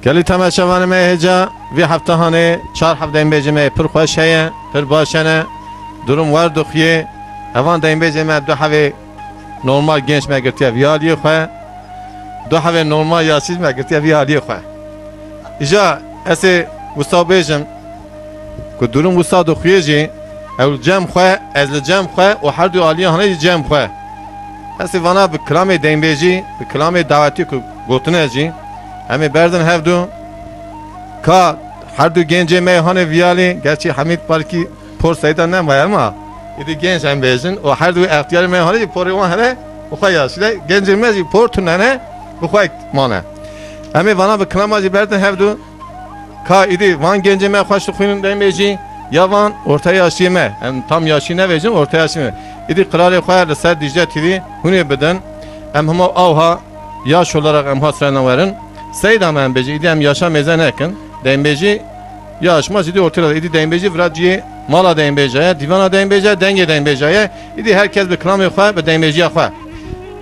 گلی تماشاوان ما هجا وی هفته هانه 4 هفته این بیجه ما پر خوشه پر باشنه durum var duxiye evan da imbe me du have normal genç me girtiye viyaliye xwe du have normal yaşîz me girtiye viyaliye xwe ija ese wisa bêjim ku durum wisa duxiye jî ew cem xwe ez li cem xwe û her du aliye hane jî cem xwe ese vana bi kilamê deymbê jî bi kilamê davetî ku gotine jî em ê berdin hevdû ka her du gencê me hane viyalê gerçi Hamid Parkî por sayıdan ne var ama idi genç hem bejin o her du ihtiyarı me hane por wan hele o khayas ile gencimiz por tunane bu khay mana ame bana bir klamacı berden hevdu ka idi van gencime xoşlu xuyunun demeji ya van orta yaşlı me hem tam yaşlı ne vejin orta yaşlı me idi qrarı khayar ser Dicle TV hune beden hem hama avha yaş olarak hem hasrana varın sayıdan hem beji idi hem yaşa mezen ekin demeji yaşmaz idi ortada idi demeji vraciye mala deynbeceye, divana deynbeceye, denge deynbeceye. İdi herkes bir klam yok ve deynbeceye xwe.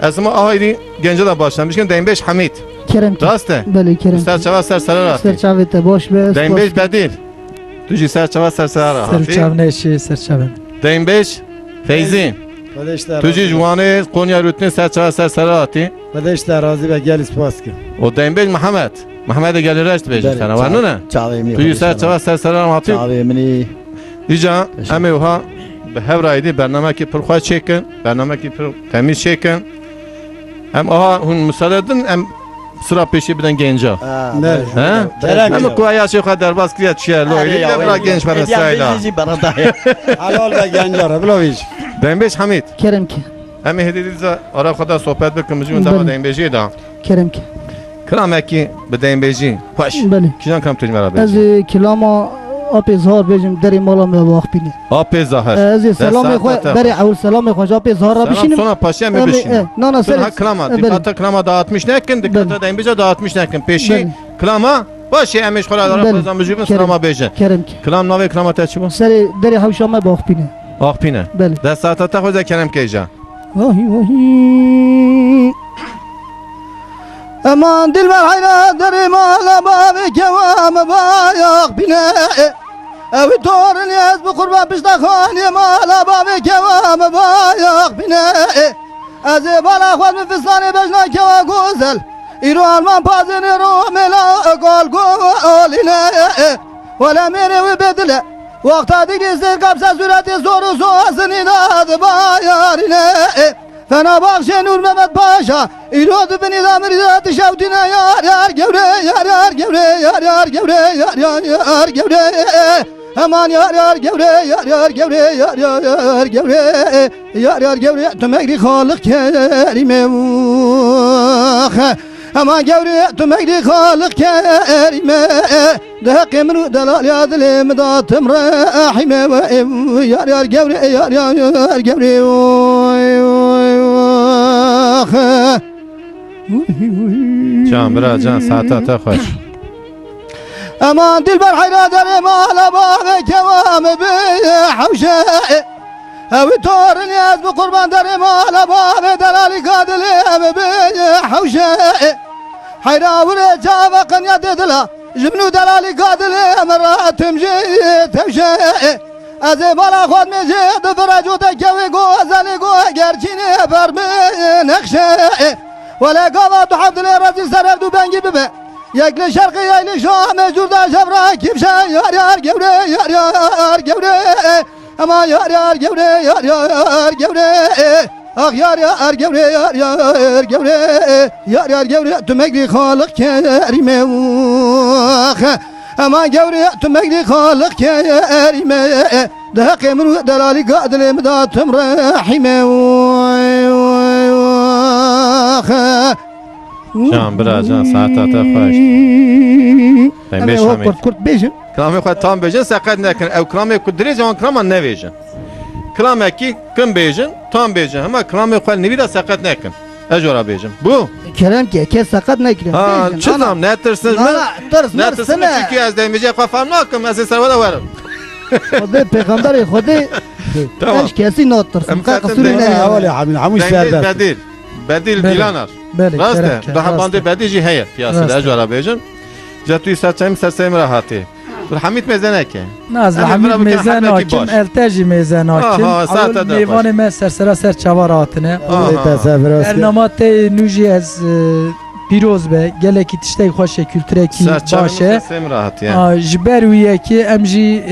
Esma aha idi gence de başlamışken deynbeş Hamid. Kerem. Raste. Beli Kerem. Serçava sersarar. Serçave te boş be. Deynbeş bedil. Tuji serçava sersarar. Serçave neşi serçave. Deynbeş Feyzi. Tuji jwanê Konya rutine serçava sersarar. Bedeşte razı ve gel ispaski. O deynbeş Muhammed. Muhammed gelir reşt bejin sana var mı ne? Çağlayayım. Tuji serçava sersarar hatı. Çağlayayım. Dica eme oha به هفرایدی برنامه کی پرخواه چکن برنامه کی پر تمیز چکن هم آها هون مساعدن هم sıra peşi birden genca. Ama kuaya şey kadar baskıya çiğer loyli devra genç bana sayla. Halal ve gencar biloviç. Dembeş Hamid. Kerem ki. Hem hediydize ara kadar sohbet bekimizi undama dembeji da. Kerem ki. Krameki be dembeji. Hoş. Beli. Kijan kam tujmar abi. Az kilama apê zahar bêjim derê mala me waxbîne. Apê zahar. Ez ê selamê xwe derê ewl selamê xwe ji apê zahar bişînim. Sonra paşa mı bişin? Na Sen klama. Dikkate klama dağıtmış nekin? Dikkate dembeji dağıtmış nekin? Peşi klama. Başı emiş xola dara fazla müjibin klama bejin. Kerem ki. Klam nave klama te çibo? Serê derê hewşa me baxbîne. Axpine. Beli. Dest saata te xwe Kerem kêja. Vahi vahi. Aman dilber hayra derê mala bavê kevam bayak bine. Evi torun yaz bu kurban pişta khani mala bavê kevam bayak bine. Ez bala xwed min fistanê bejna keva gozel. İro alman pazini romela gol goline. Vela meri ve bedile. Vakta dikizdir kapsa sürati zoru soğasını dadı bayarine. Fena bakşe Nur Mehmet Paşa. İrodu beni damir zatı şevdine yar yar gevre yar yar gevre yar yar gevre yar yar yar gevre. Aman yar yar gevre yar yar gevre yar yar yar gevre yar yar gevre tümekli halık kerime aman gevre tümekli halık kerime de kemru delal ya dilim da tımrahime yar yar gevre yar yar yar gevre Can bira can saata te hoş. Aman dilber hayra derim ala bağı kevam bi havşe. Evi torun yaz bu kurban derim ala bağı delali kadilim bi havşe. Hayra vure cava kanya dedila jibnu delali kadilim rahatım tevşe. Ezi bala khod mecid firacu tekevi gozeli go gerçini permi nekşe. Vele gava duhabdili razil serevdu ben gibi be. Yekli şarkı yaylı şah mecurda şevra kimşe yar yar gevre yar yar gevre ama yar yar gevre yar yar gevre ah yar yar gevre yar yar gevre yar yar gevre tümekli halık kerime ama gevre tümekli halık kerime daha kemru delali kadlim da tımrahime Can bira can saata te hoş. Dembeş Hamid. Kurt bejim. Klamê xwe tam bêjin seqet nekin. Ew klamê ku dirê wan klama nevêjin. Klamekî kim bêjin tam bêjin. Hema klamê xwe nevî de seqet nekin. Ez ora bêjim. Bu. Kerem ki kes sakat ne kirim. Ha çizam ne tırsınız mı? Tırs Ne tırsınız çünkü ez demeyeceği xwe fam nakim. Ez serve de varım. Xwedê peygamberê Xwedê Tamam. eş kesî natırsın. Em Ka zaten qasûrê değil. ne? Havale hamil hamuş Dembeş verdi. bedil. Bedil Beli. dilanar. Beli. Raste. Daha bandı bedil jî heye. Piyasada ez ora bêjin. جا توی سرچمی سرسیم راحتی تو حمید مزنه که ناز همین حمید برا بکن میزن حمید کی حاکم باش. التجی میزن حاکم آها، ساعت اول ده میوان باش. من سر چواراتنه آها. تصور است برنامه نوجی از پیروز به گلکی تشتی خوش کلتوره کی سرچمی باشه سرسیم راحتی جبر ویه که امجی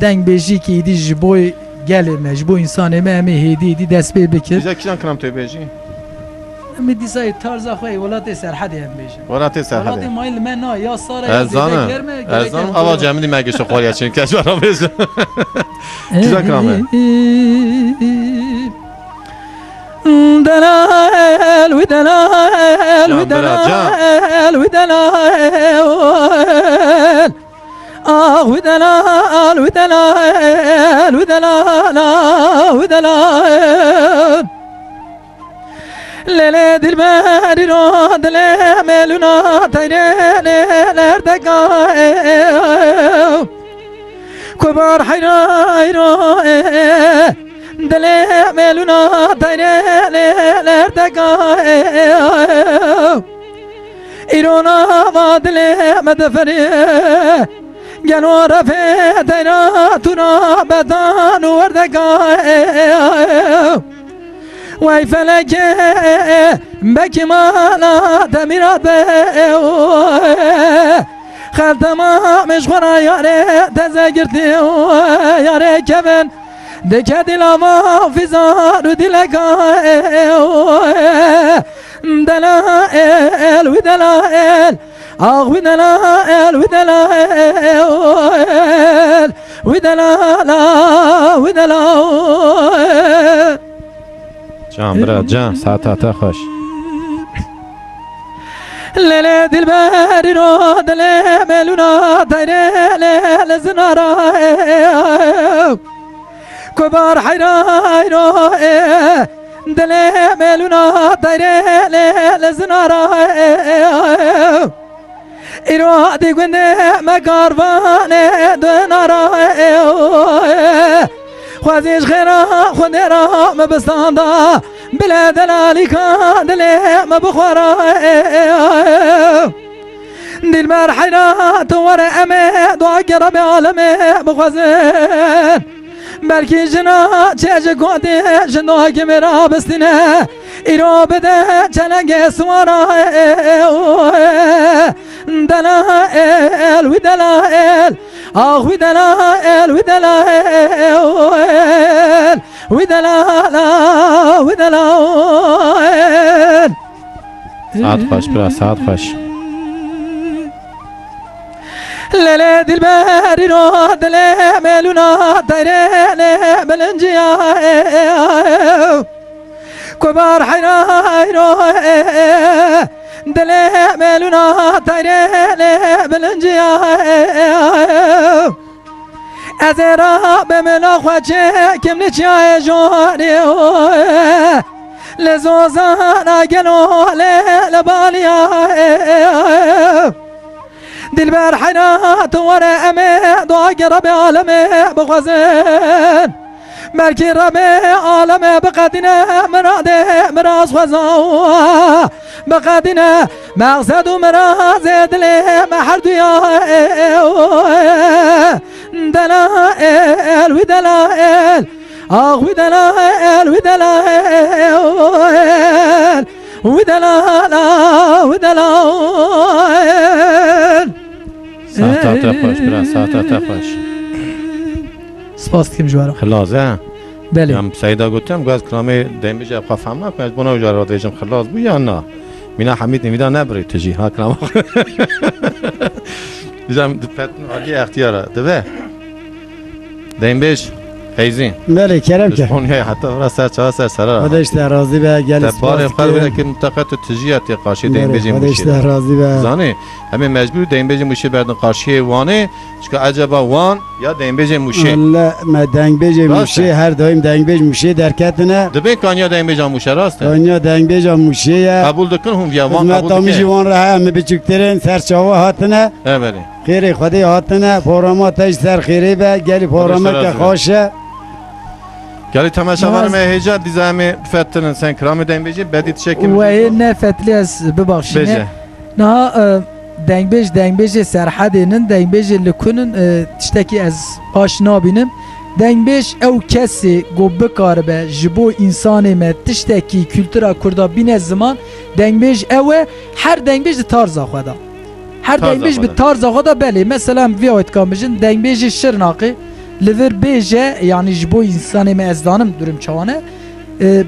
دنگ بیجی که ایدی جبوی گله جبو انسانه مه همه هیدی دست بی بکر جا کیان کنم توی بیجی امی دیسای تارزا خوی ولات سرحدی هم بیجی ولات ولات سرحده مایل من نه یا سارا یا زیده ارزانم گرمه ارزانم اول جمعی مگه خوری چون کش برام بیجی چیزا کرامه دلال و دلال و جان برا، جان. دلال و دلال آه و دلال و دلال و دلال و دلال لیلی دل بری رو دل ملونا تیره لردگاه کبار حیرو دل ملونا تیره لردگاه ایرونا و دل مدفری گنو رفه تیرا تونا بدان وردگاه وای فلک بکی مالا تمیرات خلطما مشخورا یاره تزگرتی یاره کبن دکه دلاما فیزار و دلگاه دلائل و دلائل آخ و دلائل و دلائل و دلالا و دلائل جان برا جان ساعت خوش لیلی دل بری رو دل ملونا تیره لیل زنارا کبار حیرو دل ملونا تیره لیل زنارا ایرو دی گنده مکاروانه دنارا خوازیش خیرا خود را مبستاندا بلا دلالی کان دلی مبخورا دل بر حیرات ور امه دعا گرا به عالمه بخوازن بلکی جنا چه گوده جنا که مرا بستینه ایرو بده چلنگ سوارا دلائل و دلائل آخ و دلائل و دلائل و دلالا و دلائل ساعت خوش برا ساعت خوش لیلی دل بری رو دل ملونا تیره بلنجیا کبار حیرو دل ملونا تیره بلنجیا از را به ملا خواچه کم نچای جوانی لزوزان آگلو لبالیا دل بر حیرات ور امه دعا رب عالمه بخوزن بلکی رب عالمه بقدینه مراده مراز خوزا بقدینه مقصد و مراز دل محر دویا دلائل و دلائل آخ و دلائل و دلائل و دلالا و دلائل ساعت خوش برا ساعت خوش سپاس کم جوارم خلاصه بله هم سعیدا گفتم گاز کلامه دیم بیجه بخواه فهم نکنه از بنا وجاره دیجم خلاص بو یا نه مینا حمید نمیدا نبری تجی ها کلام دیجم دفتن آگه اختیاره دبه دیم بیج خیزین بله کرم که دشمنی حتی برا سر چه سر سر خودش در راضی به گل تبار خال بده که منطقه تجیات قاشی دیم بیجه خودش موشی در راضی به زانه همه مجبور دیم بیجه موشی بردن قاشی وانه چکه عجبا وان یا دیم بیجه موشی والله ما دنگ بیج راسته. موشه هر دایم دنگ بیج موشه در کتنه دبی کانیا دیم بیجه موشه راسته دنیا دنگ بیج موشه قبول دکن هم یا وان ما قبول تامی دکن جوان را همه بچکترین سر چاوا هاتنه بله خیری خودی هاتنه پوراما تاش سر خیری به گلی پوراما که خوشه گلی تماشا نواز- ورمه هیجا دیزامه فترن سن کرام دیم بیجه بدید شکل و این فتلی از ببخشینه بجه نه دنگبیج سرحدینن دنگبیج لکنن تشتکی از آشنا بینم دنگبیج او کسی گو بکار به جبو انسان ما تشتکی کلتورا کردا بین زمان دنگبیج اوه هر دنگبیج تارزا خدا هر دنگبیج به تارزا خدا بله مثلا وی آیت کامجن دنگبیج شرناقی لور بیجه یعنی جبو انسان ما از دانم دورم چوانه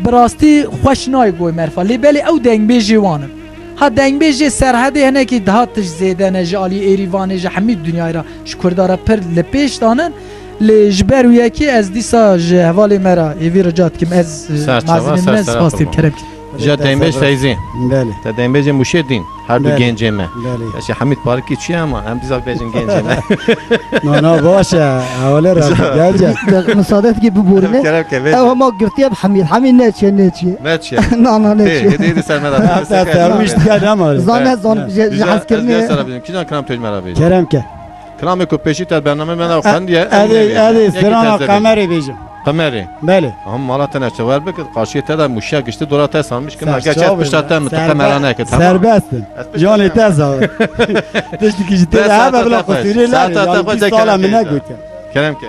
براستی خوش نای گوی مرفا لی بله او دنگبیج وانم ها دنگبیج سرحده هنه که دهاتش زیده نجه آلی ایریوانه جه همید دنیای را شکرداره پر لپیش دانن لجبر و یکی از دیسا جهوالی مرا ایوی رجات کم از معزنی من سپاستیم کرم کی جا دنبیج فیزی بله تا دنبیج موشه دین هر دو بله. گنجه ما بله اش حمید پارکی چی اما هم دیزا بیجن گنجه ما نه باشه اوله را گرجه مصادف که ببورنه کرم که بیجن او ما گرتی اب حمید نچیه ما چی نه نه نچیه هدی سر مرا هفته ترویش کردم زان جهاز کرنه کجا کرام توی مرا بیجن کرم که کرام کو پیشی تا برنامه من خندیه ادی سران قمری بیجم قمری بله هم مالات نشوار بکد قاشیه تا مشیا گشته دورات سالمش که اگه چت سرچاو پشت بله. متقمرانه که تمام سربستن جانی تازه دشتی که جتی ده همه بلا ساعت خسیری ساعت لاری تا یعنی خود 20 سال هم کرم نگوید کرم که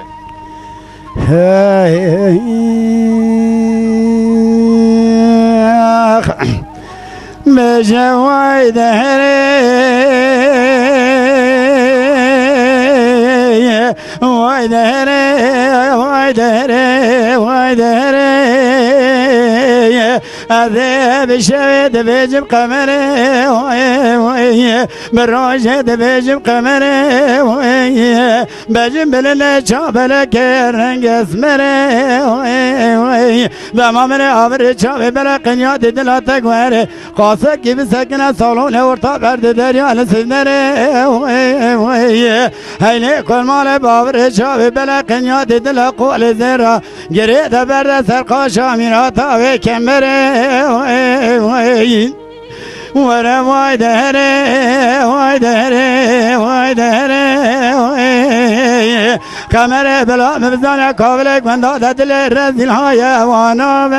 بجوای دهره وای دهره وای دهره وای دهره اذهب شهد بجم قمره وای وای براجد بجم قمره وای بجم بلنا چابل کرنگ اسمره وای وای دمامر آور چاب بلا قنیات دلات گوره قاسق کی بسکن سالون ورتا برد دریا لسنره وای وای هینه کل مال باور چاب بلا قنیات دل قول زرا گره برد سرقاشا میراتا و کمره وای وای ورا وای دهره وای دهره وای دهره وای کمره بلا مبزان کابل گنداد دل رزیل های وانا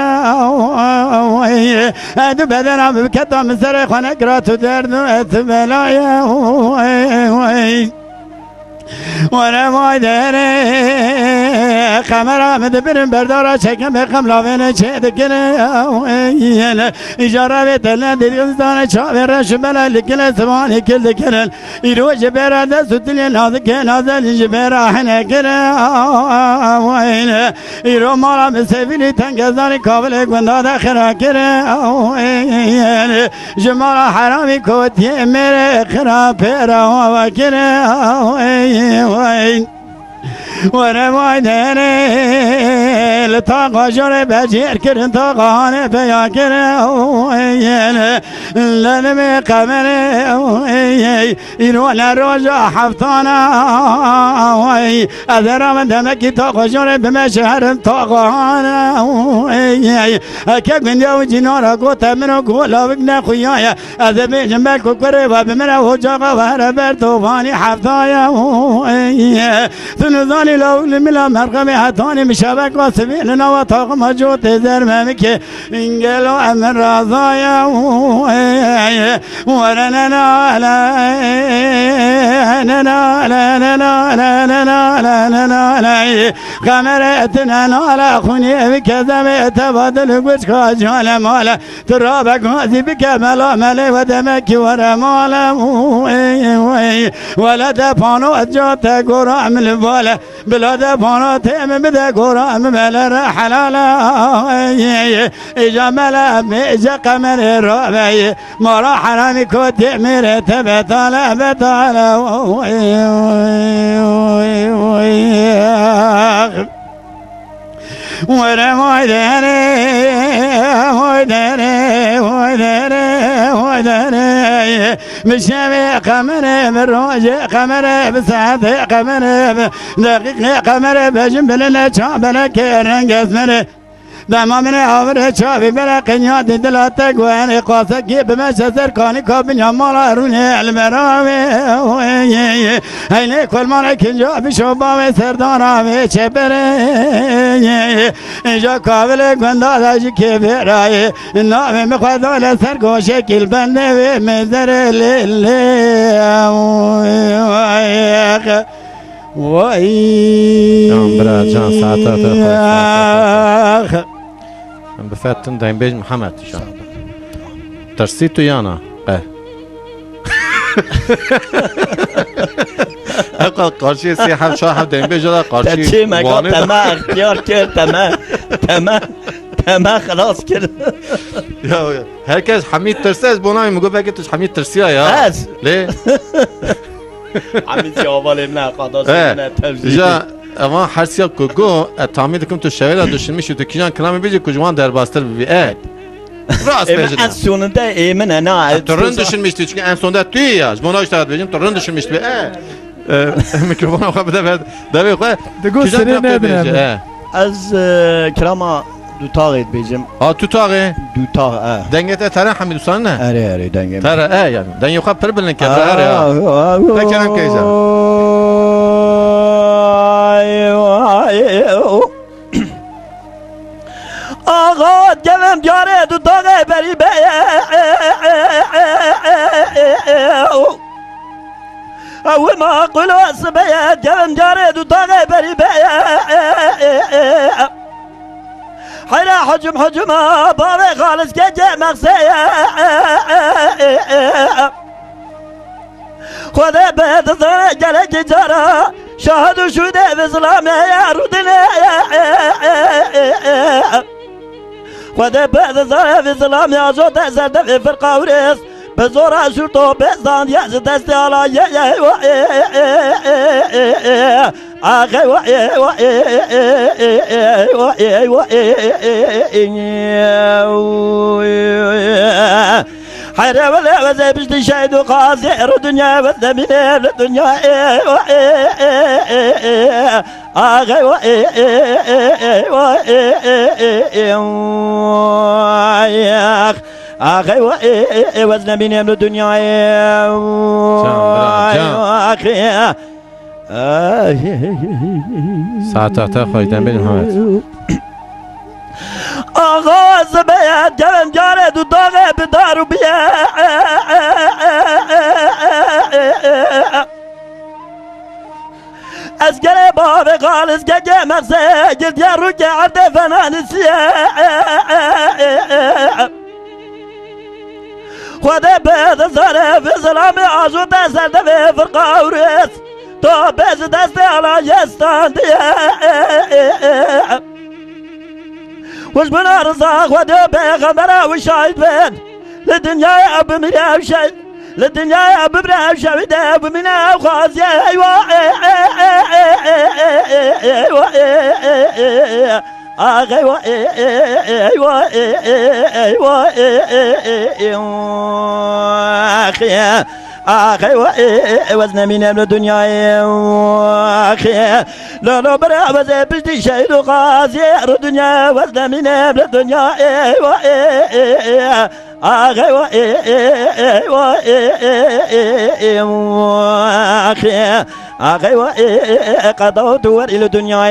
وای ادو بدنم بکتم سر خانه گراتو درد و اتبلای وای وای ورا وای دهره خمرا مدبرم بردارا چکم بخم لاوین چه دکنه اجاره بیتلن دیدگستان چاوی رش بلا لکل سبانی کل دکنن ایرو جبرا دستوتلی نازک نازل جبرا حنه کنه ایرو مالا مسیفیلی تنگزانی کابل گنداد خرا کنه جمالا حرامی کوتی میره خرا پیرا و کنه وای ورا وای دره لطاقا جره بجیر کرن طاقانه بیا کرن لنمی قمره اینو لروجا حفتانا ادرام دمکی طاقا جره بمشهرن طاقانه اکه گنجا جنارا گوتا منو گولا بگنا خویایا از بیجم بکو کره و بمنو حجاقا و هر برطوفانی حفتایا تنزانی لول ملا مرقم حتانی مشابك واسبين نوا طاقم جوت زرمك انجلو امن رضايا ورنا لا لا لا لا لا لا لا لا قمرتنا نالا خوني بكذا تبادل قوش كاجال مالا ترابك هذي بك ملا ملي ودمك ورا مالا ولا دفانو جوت قرا من البالا بلاد فانا تيم بدا قرا من بلا حلالا جمالا ميجا قمر الرابع ما راح رامي كوت مير تبتالا بتالا ورا ويدري ويدري ويدري ويدري مشابي قمر بالروج قمر بساعة قمر دقيقة قمر بجنب لنا شعبنا كيرن قسمر دما من آور چاوی بلا قنیات دلات گوان قاسه کی بمشتر کانی کابن یا مالا رونه المراوی هینه کل مالا کنجا بشوبا و سردانا چه بره اینجا کابل گندا داشی که برای نام مخواه لسر گوشه کل بنده و مزر لیلی وای جان برا جان ساعتات من بفتن دنبیج محمد شان ترسی تو یانا اقل قارشی سی هم شاه هم دنبیج جدا قارشی چی مگا تمه اختیار کرد تمه خلاص کرد herkes Hamid tırsı ez buna mı göbek et Hamid tırsı ya Ez. le عمیزی آوالی نه قداسی نه تفزیدی ja ama her siyah kogo tamir dikim tu şevela düşünmüş tu kijan kelame bici kucman derbastır bir rast من bejin از sonunda emin ne torun düşünmüştü çünkü en sonunda tüy ya buna işte bejin torun düşünmüştü mikrofonu kapıda da koy Digo seni ne edin از کرما دوتاق اید بیجم ha tutağı دوتاق dengete tara Hamid usan ne اره دنگم tara yani den yok per bilin ke ya Pekenen keyza. آقا گوم بیاره دو داغه بری به او ما قلو سبیه گوم بیاره دو داغه بری به حیره حجم باوی خالص که جه مقصیه خدا بهت زنه گله که جارا شاهد شده به ظلامه رودنه خدا بهت زنه به ظلامه آجوده زرده به فرقه ورس به زورا شرطو بزان یز دست آلایه آخه حيرة ولا وزي بجد شاهد وقاضي الدنيا والزمين الدنيا آخي آخي وزن بين الدنيا آخي Saatata koydan benim Hamid. آغاز بیاد جوان جاره دو داغه بدارو بیا از گره باب خالص گگه مغزه گرد یا رو که عرده فنانسیه خدا بید زاره فی ظلام آجو دسته به فرقه ورس تو بز دست علا یستان دیه وش من رزاق ودو بيغمرا وشايد بين للدنيا اب منا وشاي للدنيا اب منا وشايد اب منا وخاز يا ايوا ايوا ايوا آخی وزن من الدنيا آخی لا برا وزن بجدي شيء قاضي الدنيا وزن من الدنيا آخی آخی قضاء دور إلى الدنيا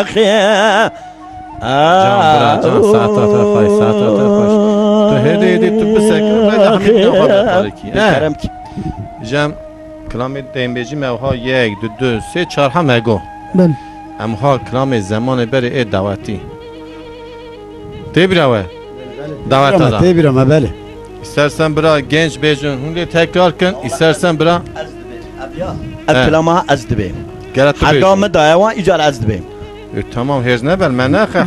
آخی Can saatata koy saatata koy. Tu hedi tu bisek. Hamid ne haber ki? کرم کی Cem kelamet dembeci mevha 1 2 3 4 hamego. بله Em ha kelamet zaman beri e davati. Tebrave. Davet ada. تبرم بله İstersen bira genç bejun hunde tekrarken istersen bira الكلام از دبیم gerat حقام دایوان ایجار از دبیم Tamam herz ne bel men ne kha.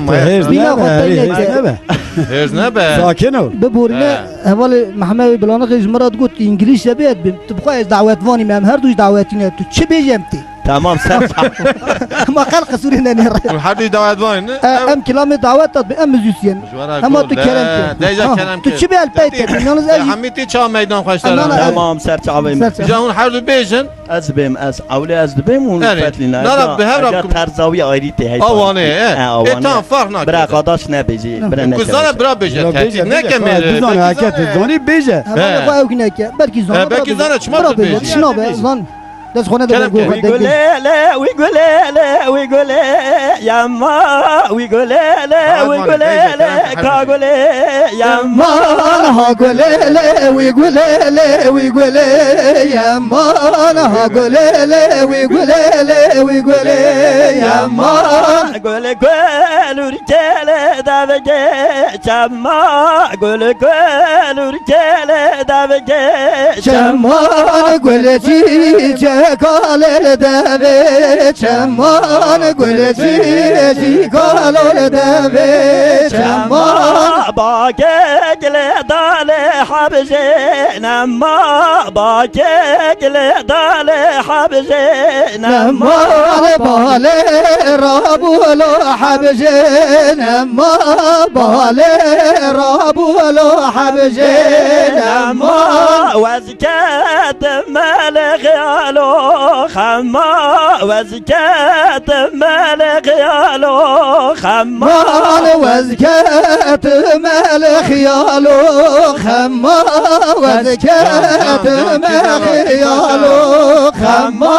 هرز بينا نه قلت Herz ne be. ساکن ol ببورنا هوال محمد بلانا خيز مرات قلت انجليزي بيت تبقى دعوات واني مام هر دوش دعواتنا تو چه بيجمتي Tamam ser ما قال قصوري نير هر دعوت وين ام كلامي دعوت ام موزيسين اما تو كلام دیجا کلام تو چی بیل پیت یalnız همیتی چا میدان خوش أنا- دارم Tamam ser çavayım جهون هر دو بیجن از بیم از اولی از دبیم اون Evet. فتلینا Nara به هر اگر رب ترزاوی آیری ته آوانه اتان فرق نکن برا قاداش نبیجی برا گزانه برا بیجه تهدید نکمه Bizon hareket zoni beje. اما خو اوكنا بلكي زون بلكي زون چما تو بیجی شنو به زون داس خونه ده كلام كده. ويقولي يما ويقولي كاقولي يما ما هقول لا ويقول لا ويقول يا ما انا هقول لا ويقول لا ويقول يا ما قول رجال دابجي شما قول رجال دابجي شما قول جي قال دابي شما قول جي قال دابي شما باكك لدالي حبجي نما باكك لدالي حبجي نما بالي رابو لو حبجي نما بالي رابو لو حبجي نما وزكاة مال غيالو خما وزكاة مال غيالو خما مال وزكاة مال خيالو خما وزكاة مال خيالو خما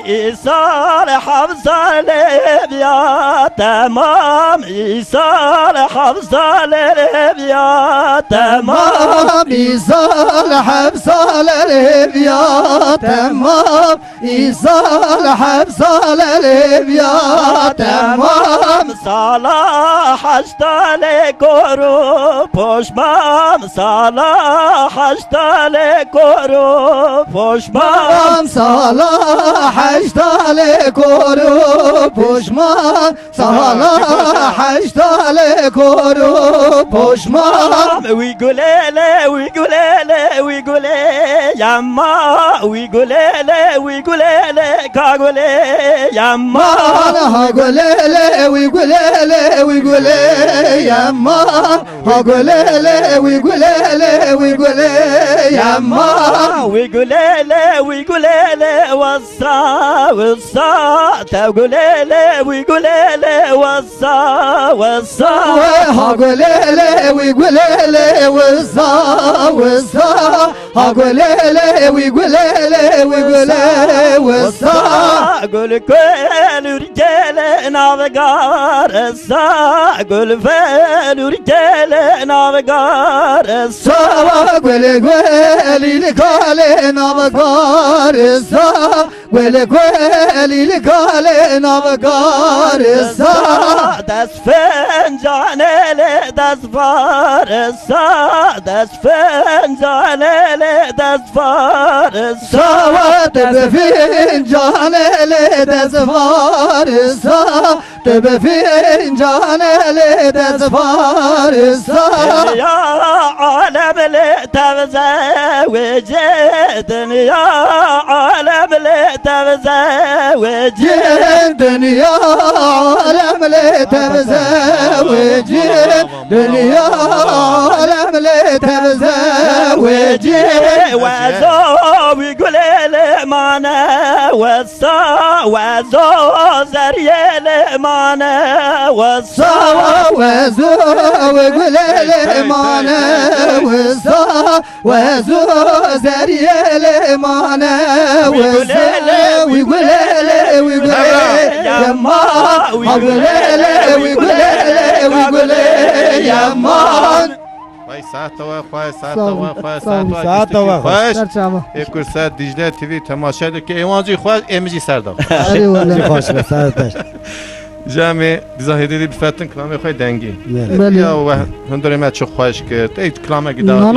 إيصال حفصة ليبيا تمام إيصال حفصة ليبيا تمام إيصال حبصة لليبيا تمام إيصال حبصة لليبيا تمام صلاح اشتالي كورو پشمام صلاح اشتالي كورو پشمام صلاح اشتالي كورو پشمان صلاح اشتالي كورو پشمان ويقولي يما ويقولي كاقولي يما هقول لا ويقول لا ويقول يا ما هقول لا ويقول لا ويقول يا ما ويقولي وصا تقولي ويقولي وصا هقول لا ويقول لا وصا هقول لا ويقول لا ويقول وصا قول كل رجال نافقار قول فين رجال نافقار قول لقال نبقار قول لقال نبقار دس فنجان دس فارس دس فنجان دس فارس بفنجان لدزفار بفنجان لدزفار يا عالم لتبزوج دنيا عالم لتبزوج دنيا عالم لتبزوج دنيا عالم لتبزوج وزو ويقول لي معنا وصا وزو زريه لي معنا وصا وزو ويقول لي معنا وصا وزو زريه لي معنا وصا ويقول لي ويقول يا ما ويقول لي ويقول لي ويقول يا ما وای ساعت و خواه ساعت و خواه ساعت و خواه سرچاوه اکر ساعت دیجله تیوی تماشا دو که ایوانجی خواه امجی سرداو آره والله Hoş be saatler. جامع دیزاهیدی دی بفتن کلامه خواه دنگی بله یا و هندوری ما چو خواهش کرد ای کلامه گدا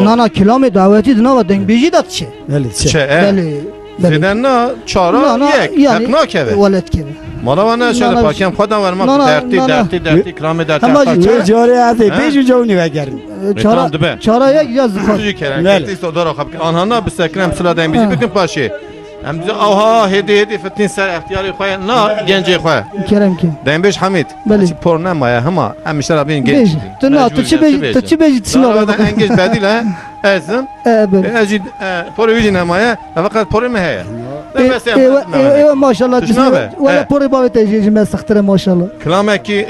نه نه کلام دعوتی دنا و دنگ بیجی داد چه Öyle چه بله زیدن نه چارا یک اقنا که ولد که مالا و نه شده پاکم خودم ورما درتی کلام درتی Ve cari adı beş cevni ve gelin. Tamam, dibe. çara یک یا زخار چجوری کردن بله. کسی صدا را خب آنها نه بسکرم سلا دنگ بیجی بکن پاشه Em bize aha hedi fitin ser ihtiyarı khoya na genci khoya. Kerem ki. Dembeş Hamid. Beli. Por ne maya hama hemşer abin genç. Bej. Tuna tıçı bej tısına Sonra bak. da engej bedile. Ezim. Böyle. Ecid por yüzüne maya. Fakat por mu heye? Maşallah. Tuşuna be. Valla pori bavet tecrübe ben sıktıra maşallah. Klame ki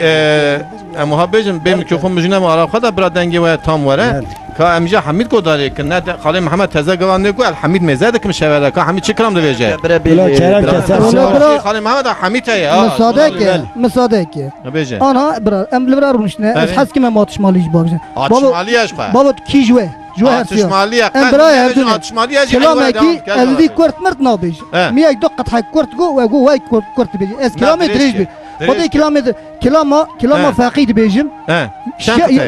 muhabbecim be mikrofon müjine mi ara kadar bira dengi ve tam vere. Ka emja Hamid ko dare ki ne de Khalil Muhammed teze gavan ne ko Hamid mezade kim şevele ka Hamid çıkram da verecek. Bila Kerem keser Bra- Khalil Muhammed Hamid ya. Müsaade ki. Ne beje? Ana bra emli bra ruşne. Evet. Az haskime matışmalı iş babacığım. Atışmalı yaş khoya. Baba ki jwe. Jwe her şey. Atışmalı ya. Em bra ya dün. Atışmalı ya. Kelame ki eldi kurt mert na bej. Miyek dokkat hay kurt go ve go hay kurt bej. Es kilometre bej. Hadi kilometre kilama faqid bejim. He.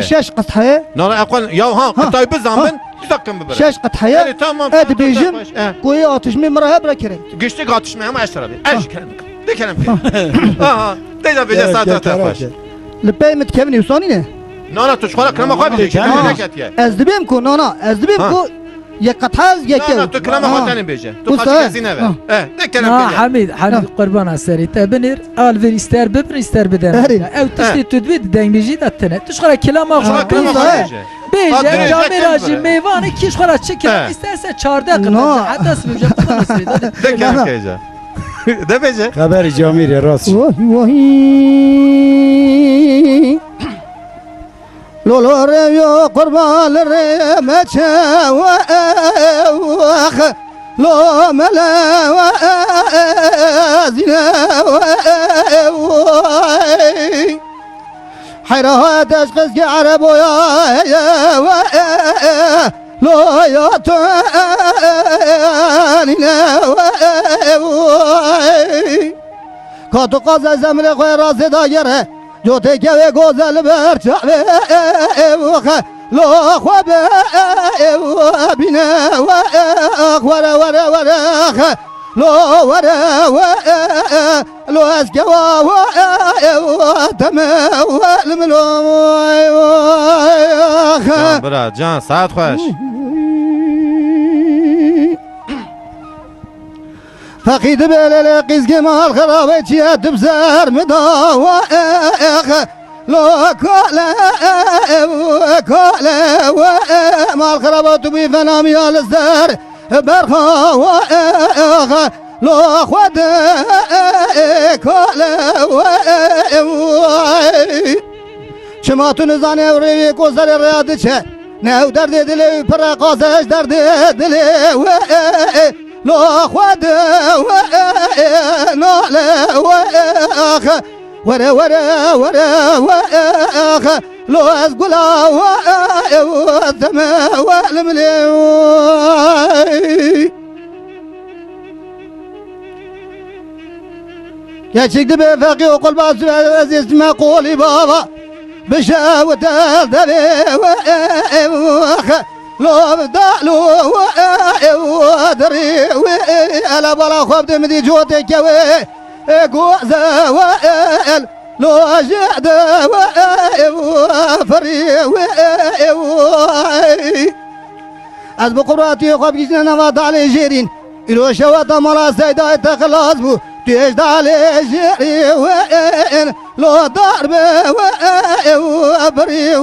Şaş qataya. Nara akol ya ha kıtay bir zaman bir dakika mı böyle? Şaş qataya. Yani tamam. Hadi bejim. Koyu atışma mra bra kerem. Güçlük atışmaya mı aşağı abi? Eş kerem. De kerem. Aha. De beje saat baş. Lepey metkemni usani ne? Nara tuşkara krema kabil. Ez dibim ku nana. Ez dibim ku يقطعز يكو لا تو كلام خاطر بيجي تو بص، خاطر زينه ده كلام ها بيجي حمید قربان سری تبنیر آلفر استر ببر استر بدن هري. او تشتی تدوید دنگ بیجی دتنه تشخرا کلام شو آخر كلام بيجي. خاطر بيجي بیجی آدرس جامعه جاكن راجی بره. میوانه کیش خرا چه کلام اه. استرسه 14 قرن نه. حتی اسم بجم تدام سری ده كلام كيجا ده بيجي Haber Camir rast. وهي وهي لولو ريو قربان الرمچ واخ لو ملا وازنا حيرات اشخاص عرب ويا لو يطاننا کاتو قاز زمین خوی راز دایره جو تکه و گوزل برچه و لو خواب بینه و وره وره وره لو وره و لو اسکه و تمه و الملو جان برا جان ساعت خوش فقيد بلال قيز جمال خرابي تيات بزار مداوخ لو كالا كالا مال خرابات بي فنامي على الزار برخا لو خد كالا شماتو نزاني وريوي كوزر الرياضة ناو درد دلي برا قازش درد دلي لو خد نال واخ ورا ورا ورا واخ لو اسقلا وثم والملي يا شيخ دبي فقي وقل باس عزيز ما قولي بابا بشاوة الدبي واخ لو بدالو ودري على بلا خبت مدي جوتك قوزا وال لو جعد وفري از بقراتي خب جينا نواد على جيرين إلو شوات مرا سيدا تخلاص بو تيجد على جيري وين لو ضرب وفري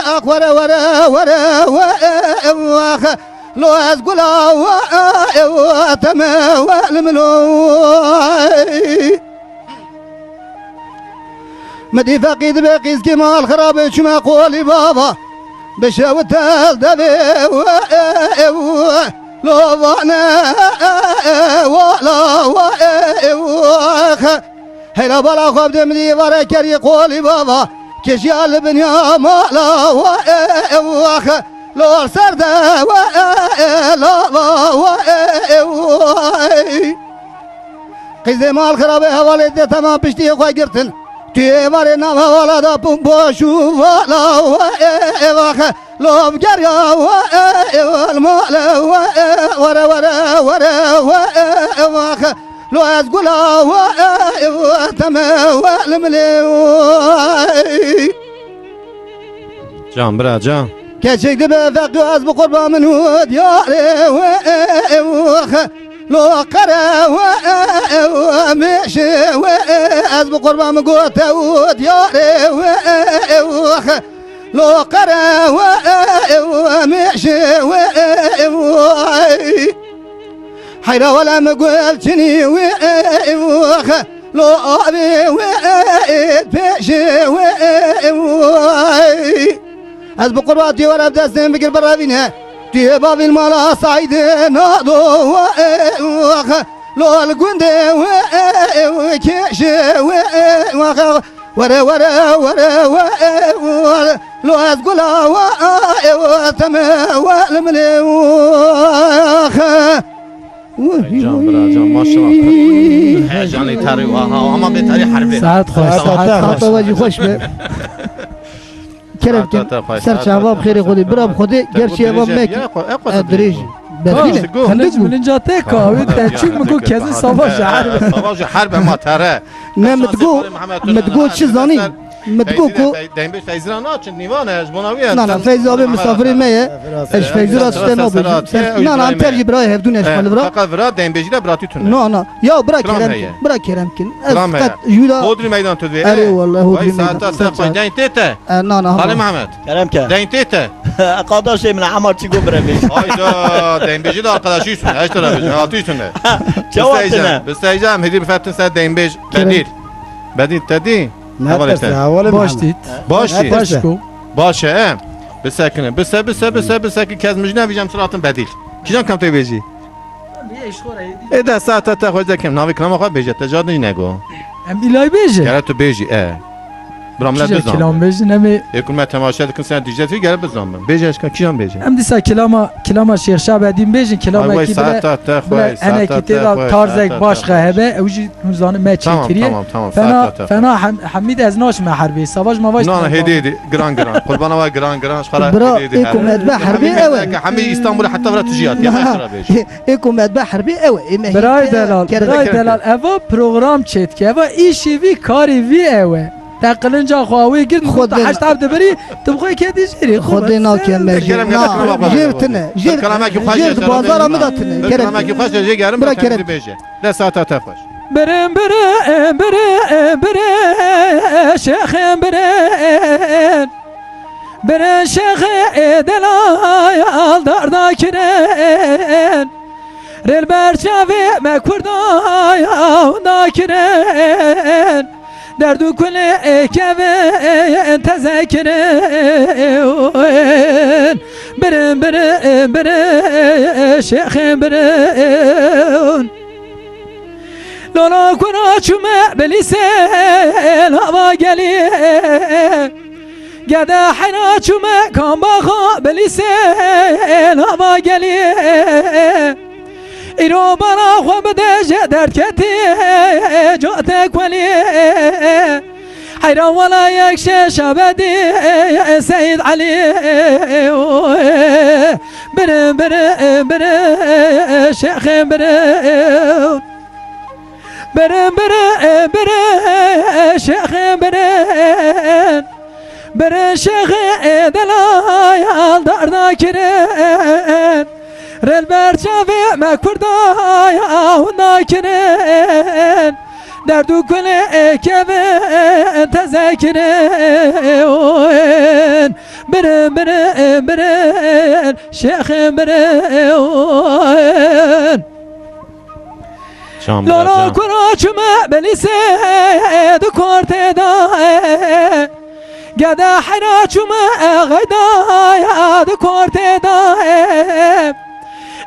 أخور ورا ورا واخ لو أزقلا وتما والملوي مدي فقيد بقيس كمال خراب شما قولي بابا بشاوت الدبي لو وانا ولا واخ هلا بلا خبد مدي ورا كري قولي بابا كشيال بنيا مالا واخ لو سرد لا قيزي مال خرابي حوالي دي تمام بشتي خواه گرتن توی ماری نام حوالا دا باشو والا واخ لو بگریا والمال ورا ورا ورا واخ لو از گلا تمام والملي جان برا جان كشك دبا فقدو از بقربا من هود ياري لو قرا ومشي واز بقربان قوت ودياري وخ لو قرا ومشي حيرة ولا مقولتني وخ لو أبي بيشي از بقرباتي ولا بدستن بقر برابينها دي بابي المالا صعيد ناضو لو القند وكيشي ورا ورا ورا ورا لو أزقلا وتما والمليوخ جان برا جان ماشاءالله جانی تری و ها اما به تری حربی ساعت خوش خاطر واجی خوش به کرم کن سر شباب خیر خودی برام خودی گرچه ابام مکی ادریج بدبینه خلج من اینجا تکاوی تچوک مگو کسی سواش حرب سواش حرب ما تره نه مدگو چی زانی مدگو کو دیم بیش فیزران ها چند نیوانه جبوناویه نه فیز آبی مسافری میه اش فیزرات شده نو بیش نه هم ترجی برای هفدون اشکال برا فقط برا دیم بیشی ده براتی تونه نه یا برا کرم کن فقط یودا هودری میدان تو دوی اری والله هودری وای ساعتا ساعتا دین تیته نه خاله محمد كلام كان دین تیته قاداش من عمر تيجو برامي ayda dیم بیشی ده arkadaşıysun هشت را بیشی altıysunne جوابتنا بستيجام هدي بفتن ساعت دیم بیش بدید تدی باش دید باشی باش کو باشه بسکنه بسکن که از مجنه بیجم سراتن بدیل کیجان کم توی بیجی ایده ساعت تا خوش دکم ناوی کلام خواه بیجه تجاد نگو ام ایلای بیجه گره تو بیجی براملت کجا کلام بزنم بیجه نمی یکون من تماشا دکن سن دیجه توی گره بزنم بیجه اشکا کیجان بیجه ام دیسا کلاما شیخ شعب ادیم بیجه کلاما وای کی ساعت بله تا بله خواه انا کی تیدا تارزک باش خهبه اوجی نوزانه ما چکریه تمام فنا حمید از ناش ما حربی سواج ما واش نه هدی گران قربان وای گران خلا برا ایکو مدبع حربی اوه حمی استانبول حتی برا تجیات یا حتی بیجه ایکو مدبع حربی اوه برای دلال اوا پروگرام چت که اوا ایشی وی کاری وی اوه تقلنجا خواهی گرد خود هشت عبد بری تبغی که دیجری خود ناکم بجی نه جرتنه جرت بازار آمداتنه کلامه کی خوش جی گرم برا کرم کرم بیجه ده ساعت تا خوش برم شیخم برم شیخ دلال داردا کرن رل برچاوی مکردای دا کرن دردو کل کبن تذکرن برم شیخم برم لالا کنا چومه بلیسن هوا گلی گده حنا چومه کام باخا بلیسن هوا گلی ایرو برا خو بده درد کتی جات کلی حیران ولا یک شبدی سید علی برم شیخ برم شیخ برم شیخ دلال داردا کرن رل برچاوی مکردای آهونا کرن دردو کنه کبن تذکرن برم شیخ برم لالا کرا چمه بلیسه دو کارت داه گده حنا چمه غیدای دو کارت داه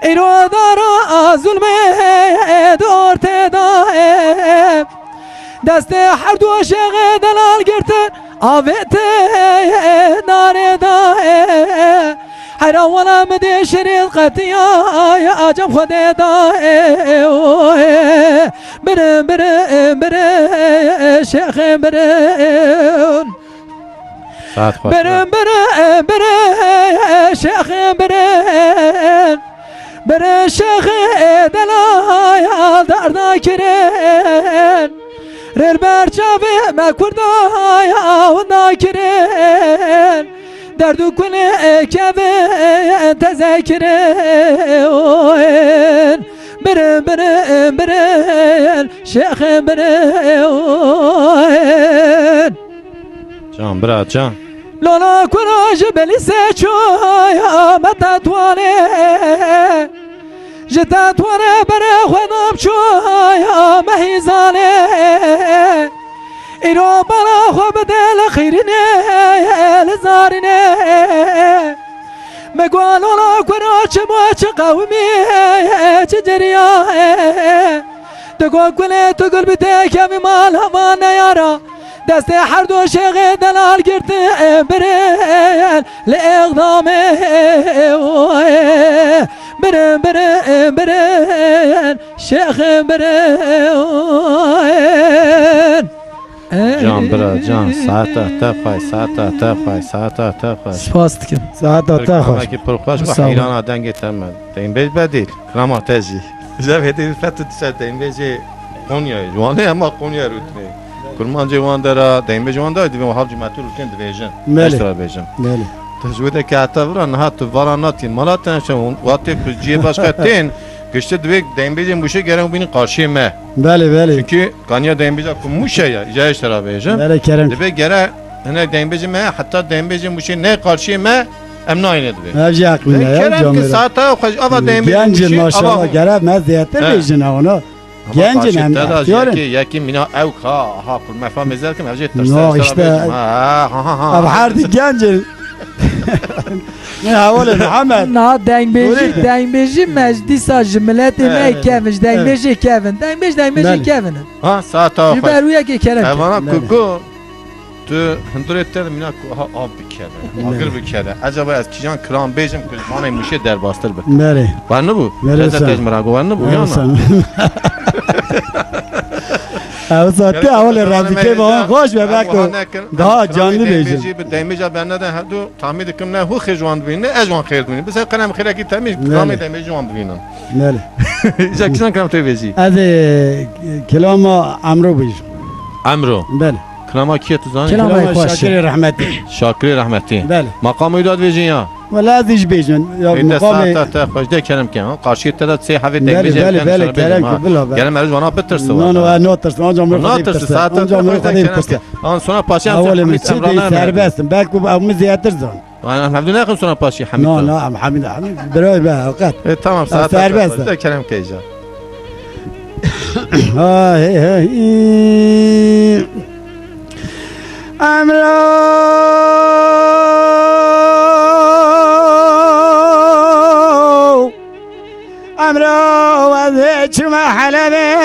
ایرو دارا ظلمه دورت داه دست هر دو عاشق دلال گرتن آوت نار داه حیران ولا مدی شریل قطیا عجب خود داه برم شیخ برم شیخ برم شیخ دلال داردا کرن رل برچاوی مکردای آهونا کرن دردو کنه کبن تذکرن برن برن برن شیخ برن جان برا جان لالا کراج بلی سچویا متاتوانه جتاتوانه بره خودم چویا مهیزانه ایرو بلا خو بدل خیرینه لزارینه مگوال لالا کراج موچ قومی چه جریاه تقول كله تقول بتك يا مال همان يارا دست هر دو شیخ دلال گرت برن لإقدامه برن برن برن شیخ برن جان برا جان ساعت تخوای ساعت تخوای ساعت تخوای سپاس دکم ساعت تا خوش که پرخوش با سلام. ایران دنگ تمام این بیش بدیل کرام تجی جاب هدی فتت شد این بیش قونیه جوانه اما قونیه روتنه کرمان جوان داره این بیش جوان داره دیوان حال جمعتو روتن دویژن بله. اشترا بیژن بله تجویده که اعتبار نه تو واراناتی مالات نشون وقتی جیه باشکتین گشته دوی این بیش موشه گرم بینی قارشی مه بله بله çünkü kanya این بیش که موشه یا جای اشترا بیژن بله کرم دوی گره نه این بیش مه حتی این بیش موشه نه قارشی مه ام ناینه دوی هرچی عقلی نه کرم که جامعه ساعت خوش آوا دیم گنج ماشاءالله گرب مزیت بیشن اونا گنج هم اختیارن یکی مینا او کا ها کل مفهوم مزل که موجود نه، işte- اب هر دی گنج نه حواله محمد نا دنگ بیجی مجدی ساج ملت نه کفش دنگ بیجی کفن دنگ بیجی کفن ها ساعت خوش جبرویا که کرم اوانا نه. کوکو تو هندورت مینا ها آب بکره آگر بکره عجبا از کیجان کرام بیجم که مانه موشه در باستر به بله ورنه بو بله لذت سن. اجمرا گو ورنه بو یا نه او ساعتی اول رازیکه با خوش به بکو ده جانلی بیجم دیمیجا بنده هدو تامید کم نه هو خجوان بینه اجوان خیر بینه بس قنم خیر کی تمیز کام دیمیج جوان بینن بله ایجا کسان کام تو بیجی از کلام امرو بیجم امرو بله کلام کی تو زانی کلام کلام خوش. شاکر رحمتی شاکری رحمتی بله مقام ایداد بیجی یا ولا ازیش بیجن یا ایده مقام ساعت تا خوش ده کرم که قارشی تا سه هفته بله دیمیج بله بله کرم که بلا گرم مرز وانا بترسه نه نه نه ترس آنجا مرد نه ترس ساعت آنجا مرد خدیم ترس آن سونا پاشی اول من چی دی سربستم بلکو او مزیاتر زن انا هفته نه سونا پاشی حمید نه نه حمید برای به اوقات تمام ساعت سربست. ده کرم که ایجا هی هی امرو و چما حلبه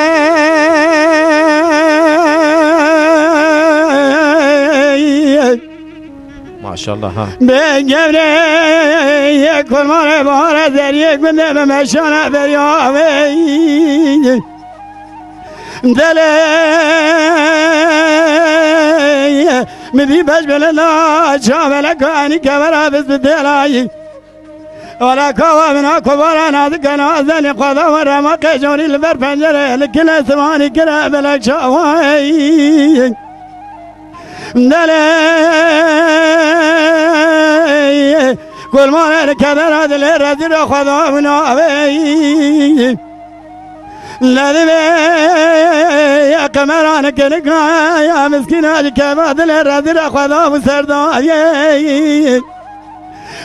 ماشاءالله ها به گبره یک کلمان بار در یک بنده به مشانه بریامه دله مدی بش بلنا چامل کانی کبرا بس بدلایی ولا كوا من أكبر ناس كنا زين قضا ورما كجوني البر بنجرة لكن ثماني كنا بلك شواي دلي كل ما نكبر هذا الرجل خذا من أبي الذي يا كمران كنكنا يا مسكين هذا كبر الرجل خذا وسرداي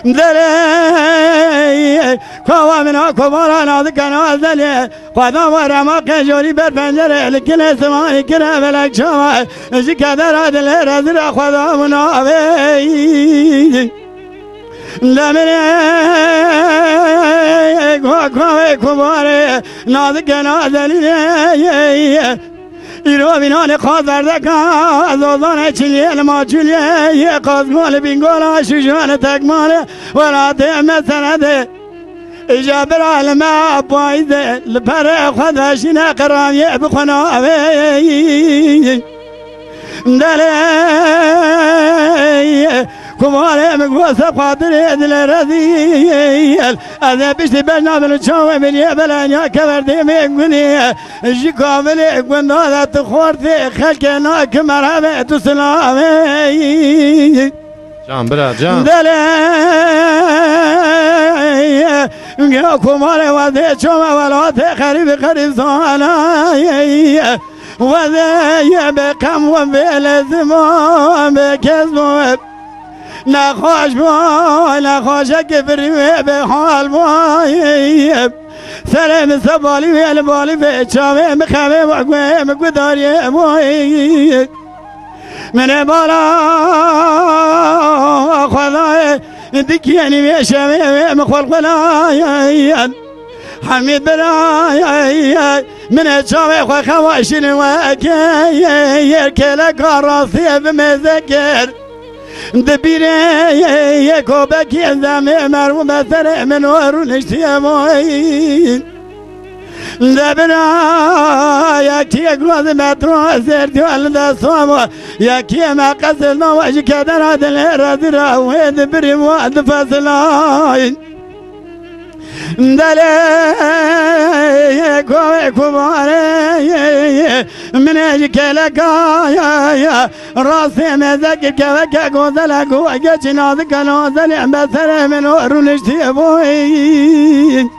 دلی کوامنا کومارانا دکنا دلی خدا ورما کجوری بر پنجره لکن اسمانی کنه بلک شما اجی کدر دل رزر خدا مناوی لمنه کوامه کوماره نادکنا دلی ایرو بینان خواهد بردکا از آزان چلیه ما چلیه قازگول بینگولا شجوان تکماله ولاته مسنده ایجا برال ما بایده لپر خود وشینه قرامیه بخناوی دلی کماره مگوست خاطر دل رزیل از بیشتی بجنابل چاوه بلیه بلانیا کبرده میگونی جی کامل گندادت خورده خلک ناک مرحبه تو سلامه جان برا جان دلی يا كمال وذي شوما ولا تخرب خرب صانا وذي بكم وبالزمان بكذب نخوش بوي نخوش كفري بحال بوي سلام سبالي والبالي في شامي مخامي وقوي مقداري بوي من بالا خذاي دكياني مشامي مخول قلاي حميد براي من الشامي خواشين وكي كلا قراصي بمذكر دبيري كوبك يزامي مرو مثل من ورون اشتيامي دبنا ياكي اقوذ مترو سيرتي والدا صومو ياكي ما قصدنا واجي كدر هذا الهرادرا وين بريم واد فصلاين دلي كوي كوباري من اجيك لك يا راسي مزاك كوكا غوزلك وجهي نازك نازل مثل من ورون اشتيابوي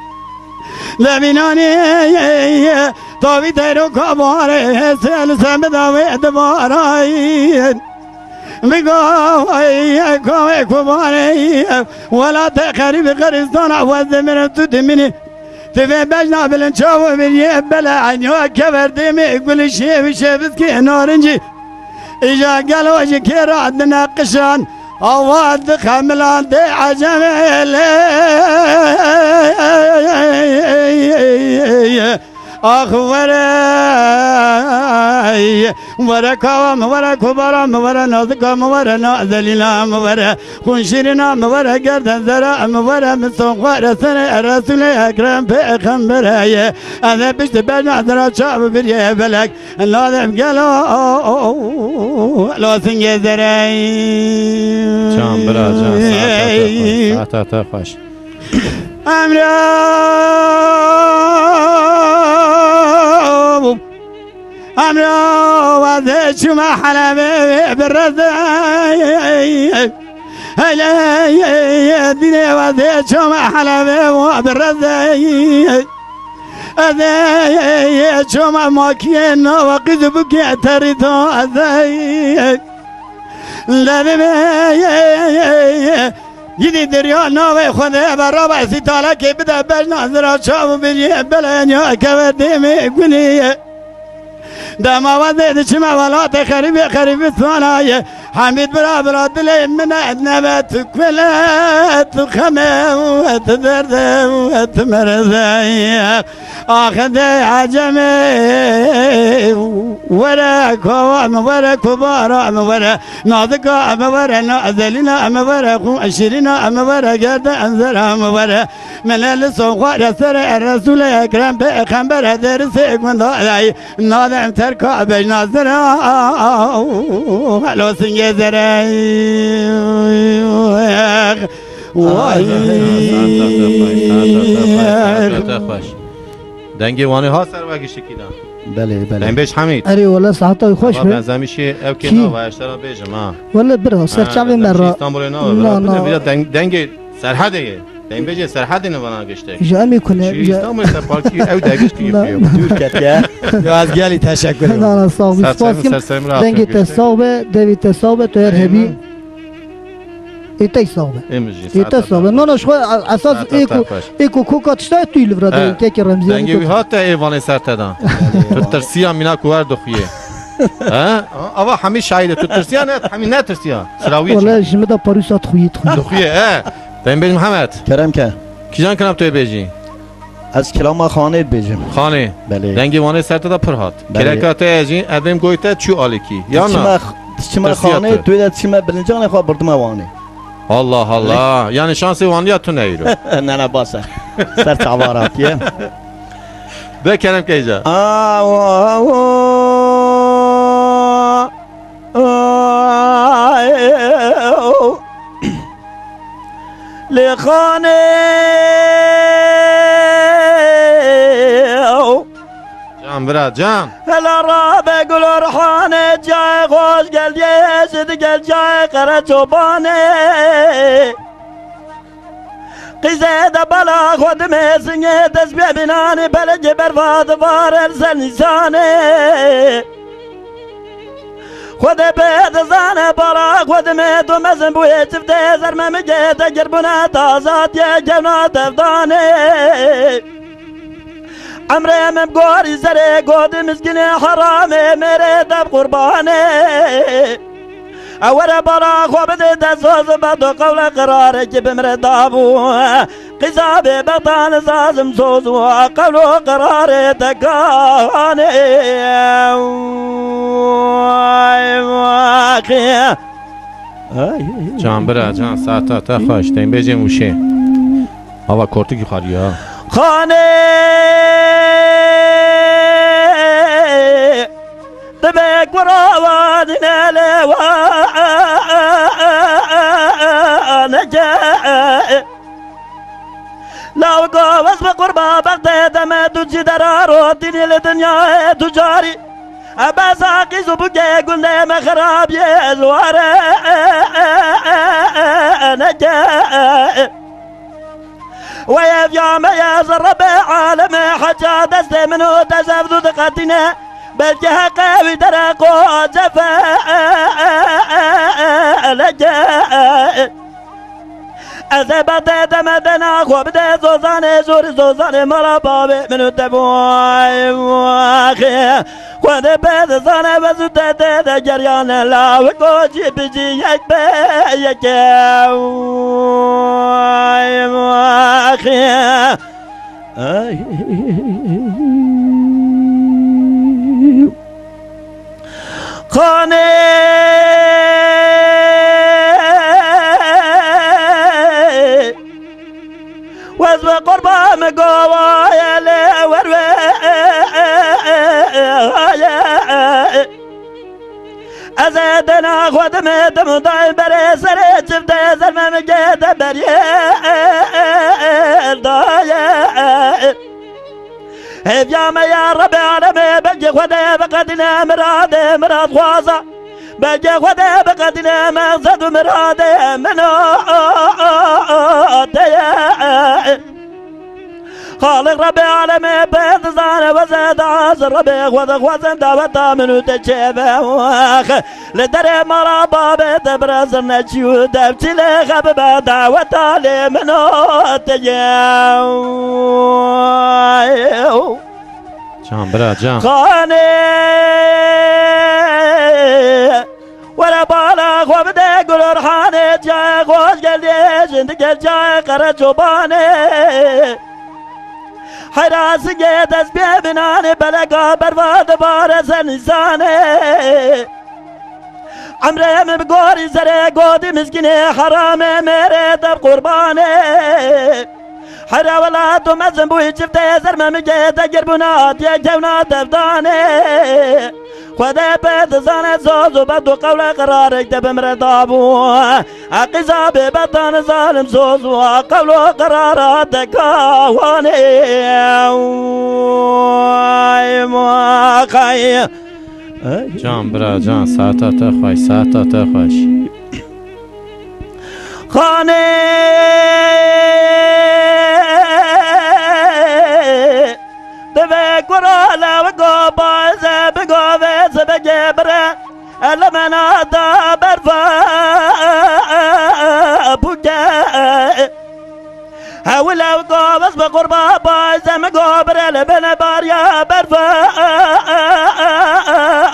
لبناني طوي تيرو كباري سيل سمداوي دبارين بقاوي كوي كباري ولا تخرب خرستان عوز من تدمني تفي بجنا بالنشاو من يبلا عيني وكبر دمي كل شيء بشبسكي نارنجي إجا قالوا اجي كيرا عندنا قشان أواد خملان دي عجمي أخوري ورا كوام ورا كبرام ورا نازكام ورا نازلينام ورا خنشرنام ورا قردن زرام ورا مسوق ورا سنة رسول أكرم بأخمر هاي أنا بشت بجنا ذرا شاب بريه بلك لازم قالوا لو سنجي زراي جان برا جان ساعت خوش أمرو وذي شما حلبي بالرزاي هلا ديني وذي شما حلبي بالرزاي أذي شما ماكين وقذ بكي تريدو أذي لذي يدي دريا ناوي خده برابع سيطالة كي بدا بجنا زرا شاو بجي بلانيا كبدي ميقولي دما وزيد شما ولا تخرب خرب ثاناي حميد برا برا دلي من نبات كلات خمام وتدرد وتمرزاي اخذ عجمي ورا كوام ورا كبار ورا ناذك ورا نازلنا ورا عشرين ورا قد انزل ورا من السوق رسل الرسول اكرم بخمر درس من ضاي نادم تركا بجنازرا لو سنجي زراي دنگی وانی ها سر وگی شکیدن بله بله دنگ بیش حمید اری والله صحتای خوش به بنزمیشی او که نو و اشترا بیجم ها والله برو سرچاوی مرا استانبول نو نه دنگ سرحده دنگ بیجه سرحدی نوانا گشته اجا میکنه چی استانبول سر پارکی او دگش که یفیو دور کت یا از گلی تشکر نه ساق بیسپاس کم دنگی تصاوبه دوی تصاوبه تو هرهبی ایتای صاحبه ایتا صاحبه نه شو اساس ایکو کوکاتشتا توی لورا ده که رمزی دنگی وی هات ایوان سر تدان تو ترسیا مینا کوار دخیه ها اوا همین شاهد تو ترسیا نه همین نه ترسیا سراوی والله جمدا پاروسات خویت دخیه اه دیم بیج محمد کرم که کیجان کنم توی بیجی از کلام خانه بیجم خانه بله دنگی وانه سر تدا پر هات کرکات اجین ادم گویته چو آلیکی یا نه چما خانه توی داد چما بلنجان خواه بردم وانه الله الله یعنی شانس وانیا تو نیرو نه نه باسه سر تعبارات یه بکنم که ایجا لخانه جان برات جان هلا رابع قول رحانه جاي خوش قال يا صدق جاي قرا توبانه قزاد بلا خود مسنگ دست ببینانه بلج برفاد وار سنسانه خود بيد زانه براك خود ميدو مزن بوي شفته زر ما مجيت قربنا تازات يا جنات افضاني عمري من بقوري زري قود مسكيني حرامي مريد بقرباني أورا براك وبدي تسوز بدو قول قرار جب مريد ابو قزابي بطان زازم سوز وقول قرار تكاني جان برا جان ساعتا تا خوش دیم بیجیم وشه هوا کورتی که خاری ها خانه دبك وراوادنا لوانا جاء لو قوز بقربا بغداد ما تجي درارو الدنيا لدنيا تجاري أبا ساقي زبقي قلنا ما خراب يزوار أنا جاء ويا فيام يا زرب عالم حجا دست منو تزفذو دقاتنا بلجها قوي درقو جفا لجاء أزبط دمدنا خوبده زوزانه زور زوزانه مرا بابي منو تبوي واخي خود بيد زانه وزوده ده جريان لا وكوشي بجي يكبه يكوي واخي خانه وزو قربا مقوى يا لي وروي أزادنا خود مدم ضاي بري سري شفت زلمة مجيد بري ضاي هفيام يا ربي عالمي بجي خودي بقدنا مراد خوازة بجي خودي بقدنا مقصد مرادي منو خالق ربي عالمي بيض زانه وزاد عازر ربي خوذ خوزن داوتا منو تجيبه واخ لدري مرا بابي تبرز النجيو دبتي لخببه داوتا لي منو تجيبه جان برا جان خانه ولا بالا خوبده قلور حانه جاي خوش قلدي جندق جاي قرى شوبانه حراس جيد اسبيع بناني بلقا برفاد بارس انساني عمري من بقوري زري قودي مسكيني حرامي مريد بقرباني حرا ولا تمزن بوي شفتي زرمة مجيد قربنات يا جونات افضاني خذي بيت زانة زوز وبدو قول قرارك دب مرضابو عقزابي بطن ظالم زوز وقول قراراتك واني مواقعي جان برا جان ساعتا تا خوش ساعتا تا خوش خانه دبك ورالا وقوبا زبقوبة زبجبرة المنا دابر فابوكا هولا وقوبس بقربا بايزة مقوبرة لبنا باريا برفا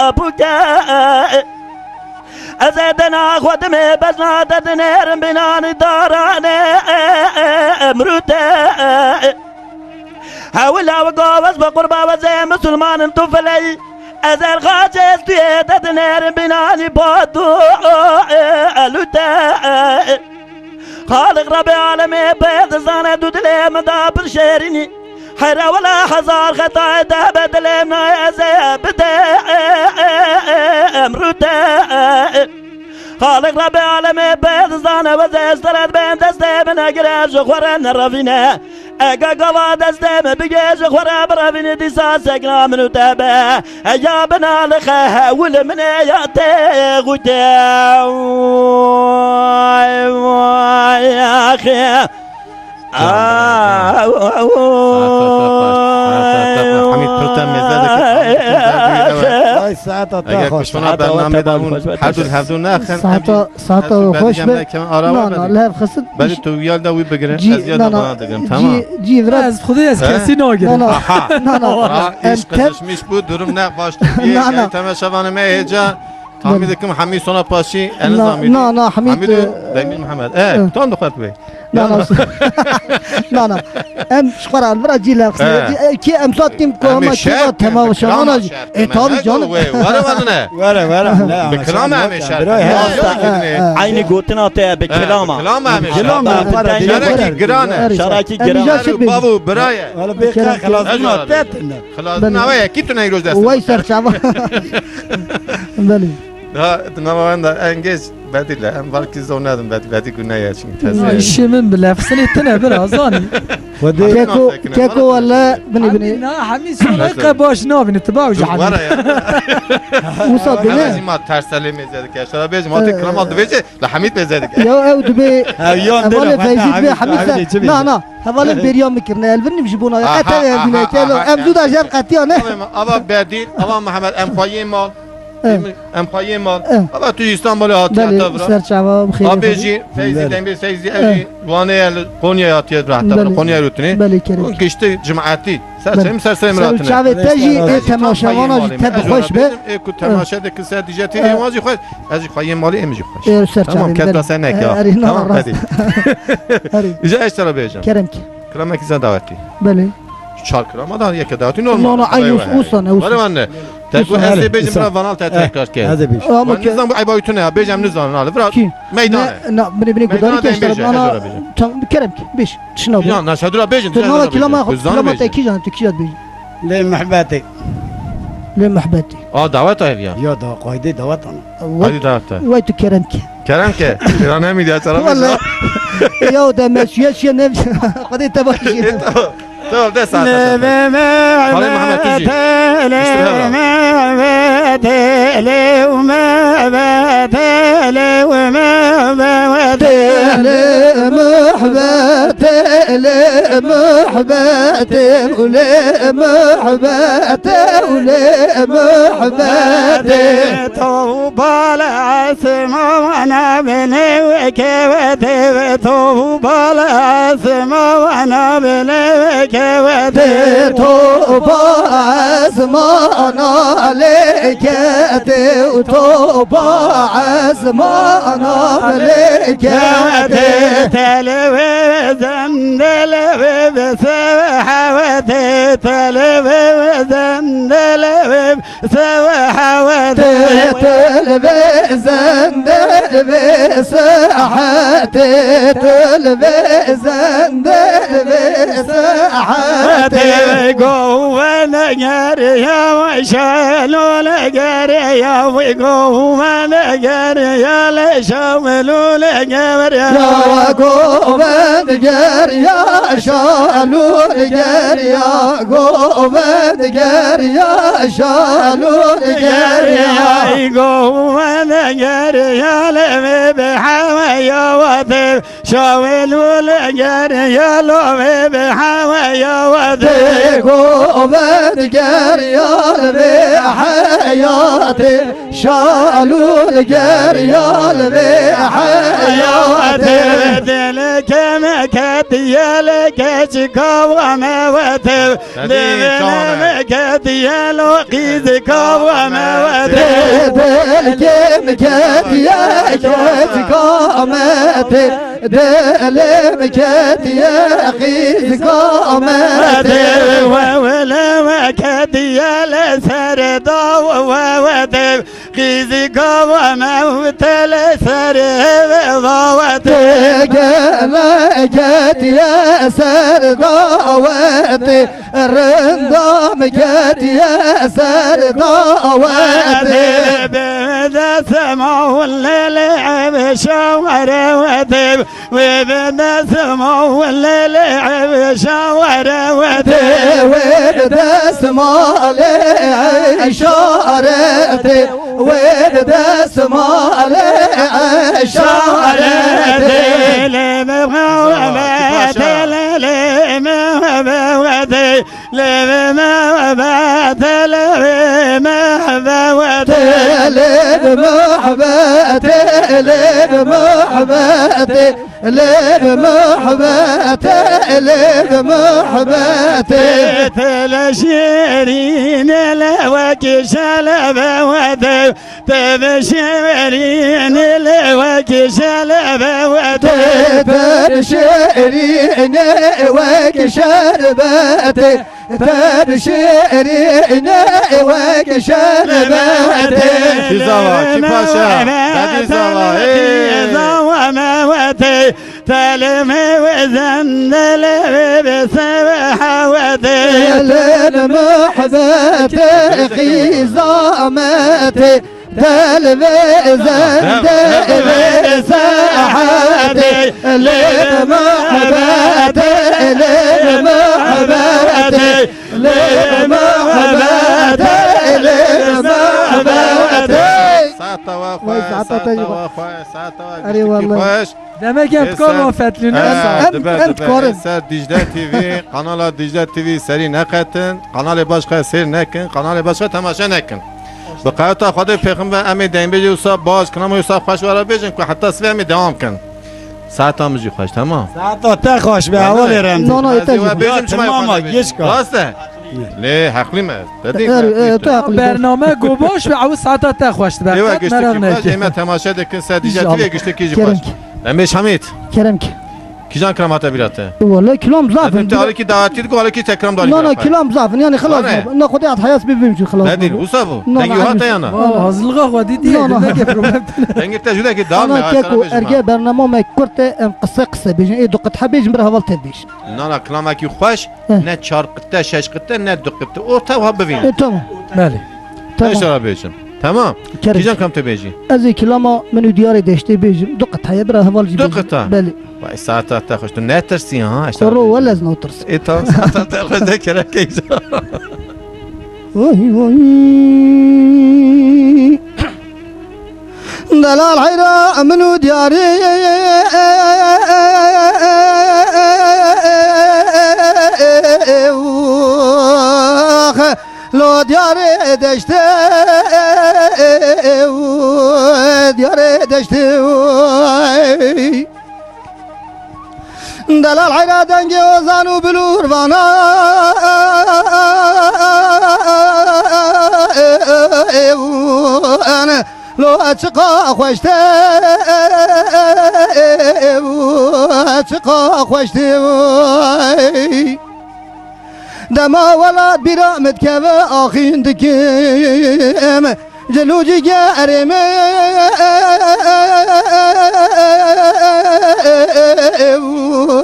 أبوكا أزادنا خدمي بسنا تدنير بناني داراني أمروتا هولا وقوبس بقربا وزي مسلمان انتفلي أزال خاجس تيه تدنير بناني بادو ألوتا خالق ربي عالمي بيض زانة دودلي مدابر شيريني حيرا ولا حزار خطاي دابد لمنا يزي بدا أمروتا خالق ربي عالمي بيض زانة وزي استرد بين دستي من أقراج خورن الرفينة اگه قوا دستم بگیج خورا برافین دیسا سکنا منو تابه ایا بنا لخه ول من یاته غوتا یا اخی حمید پرتم مزده Ay saat اگر ata hoş. کشمنا برنامه دارون هر دو هفته نخن ساعتا خوش به کم آرام نه نه لحظه خسد ولی تو یال دا وی بگیرن جی از یاد نه بنا نه دگم تمام جی ورد از خودی از کسی نه نگیرم نه آها نه نه ایش قدشمیش بود درم نه باشتی بیه نه، نه. یعنی تماشاوانه مه هجا حمید کم حمید سونا پاشی نه انظامی نه نه حمید دمیر محمد اه تام دخلت بی نه نه نه نه ام شکر البرا جی لحظه کی ام ساعت تیم کو ما کی تمام شما تابی جان واره واره نه Vara vara. بکلام همه شرط Aynı gotuna te be kelama. کلام همه Kelam شرط para شرکی گرانه Şaraki Rica girer. çekmeyin. بابو برایه Valla bir kalasına tet. خلاص نه کی تو نیروز دست وای سر چاوا بله ها نما ben engeç bedile en var ki zonadım bedi güneye çünkü teze işimin bile lafzını etine biraz hani كيكو ولا بني بني na hami sonra baş ne yapın itibar var hami ya وصل Ama بني ma terseli mezedik ya şara bezim artık kramal dövece la hamit mezedik يا او دبي Yon هذول dele فايزين بي حميد لا لا هذول بريوم مكرنا البن بجيبونا قتا بني كيلو ام زودا جاب قتيانه ama bedil ama Muhammed em payı mal em payı mal Evet. ama tu İstanbul'a hatı بله hatta bırak سر چاوا بخير Abeci Feyzi Demir Feyzi evi Duane yerli Konya hatıya bıraktı بله Konya rutini بله كريم geçti cemaati بله. sersem sersem سر muratine چاوا تجي تماشاوانا تب خوش به اكو تماشادك ساعه ديجاتي مازي خوش از خايم مالي امجي خوش سر تمام چاوا كده سنك يا تمام هذه هري اجا اشترى بيجان كرمك كلامك زين دعوتي بله شال كلام ده يك دعوتي لا نورمال لا عيوس اوصن ولا اوصن من تقول هلا، هسه بيجي إنسان. برا فانال تتكر كده Hadi bir. اما نظام اي بايتنا بيجي نظام على برا كي ميدان لا بني بني ميدان قدرك دايم بيجي، اشتري هزارة انا بيجي. تم كرمك بيش شنو يا ناس هدول بيجي تمام كلام تاكيد انا تكيد بيجي Le محباتي. لين محبتي اه دعوت يا Ya da kaydı davat ana. هذه دعوت وايت كرمك كلام كده انا ميديا ترى والله يا ده ماشي شي نفس قد تبكي طب ده ساعه خلي محمد تجي طوبى العاصمة وانا بنوك طوبى العاصمة وانا بنوك زمان عليك توبة زمان عليك تلوزن دلوب سوحة تلوزن دلوب سوحة تلفزن دلبس حتى تلفزن دلبس حتى قوة نجاريا وشالوا لجاريا وقوة نجاريا لشاملوا لجاريا يا قوة جاريا شالوا جاريا قوة جاريا شالوا جاريا قوة نجاريا لم بحوايا وطيب شاولوا لجاريا لم بحوايا وطيب قوة جاريا بحياتي شالوا جاريا بحياتي دلك مكتيا لك شكاوى موتب مكتيا لقيد كاوى موتب دلك مكتيا كامتي دلك مكتيا خيز كامتي ولا مكتيا لسر ضوى وودب خيز كاوى موت لسر ضوى جات يا سر ضوات الرندام جات يا سر ضوات بدا سمعوا الليل شاور ودب وبدا سمعوا الليل شاور ودب وبدا سمع لي شارتي وبدا سمع لي شارتي لمغوبة لب محبت لب محبت لب محبت لب محبت لب محبت لب محبت تلشيرين لوك شلب ودب تبشيرين لوك شلب ودب تبشيرين وك شربت تبشيرين وك شربت کی زوا کی پاشا بدی زوا زوا تلم وزندل بسبح ودي المحبت خزامت تلفزن ساحتي للمحبت للمحبت للمحبت للمحبت ساعتا واخوي ساعتا واخوي ساعتا أري والله. واخوي demek hep konu fethlüne. Em karım. Ser Dicle TV, kanala Dicle TV seri neketin, kanalı başka seri nekin, kanalı başka temaşa nekin. بقایت خود پیغمبر امی دین بیجی وسا باز کنم وسا خوش ورا بیجن که حتی سوی دوام کن ساعت هم جی خوش تمام ساعتا تخوش به اول رمز نه نه بیجم چما تمام گیش کن راسته نه حقلی مه برنامه گوباش و عوض ساعتا تخوشت دیو برکت گشتی مرغ که باز نکی ایمه تماشا دکن سر دیجه تیوی گشتی کی جی خوش امیش حمید Kerem ki. کیجان کرامات بیراته والله كلام زافن انت حالی کی دعوتی کو حالی کی تکرام داری لا لا كلام زافن يعني خلاص أنا. ناخذ يا حياس بيمشي خلاص ندیر وسا بو نه، دنگی نه، هات یانا hazırlığa خودی دیگه نه، نه. دیگه پروبلم دنگی تجوده کی دام انا كيكو ارجع برنامج ما كرت قصه بيجي ايه دقه حبيج مره هولت بيش نه نه کلام کی خوش نه چهار قطه شش قطه نه دو قطه orta و ببین إيه تمام بله ايش تمام را بیجم تمام كرم. کیجان کم تو بیجی ازي كلامه من دياري دشتي بيجي دقه حيا بره هول دقة؟ بله وای ساعت تا خوش تو نه ترسی ها رو ولا زنو ترس ایتا ساعت تا خوش ذکر کیجا وای وای دلال حيرا من دياري لو دياري دشت دياري دشت دلال حيرا دنجي وزانو بلور وانا انا لو اتقى خوشت اتقى خوشت دما ولا برامت كذا اخين دكيم جلوجي جارم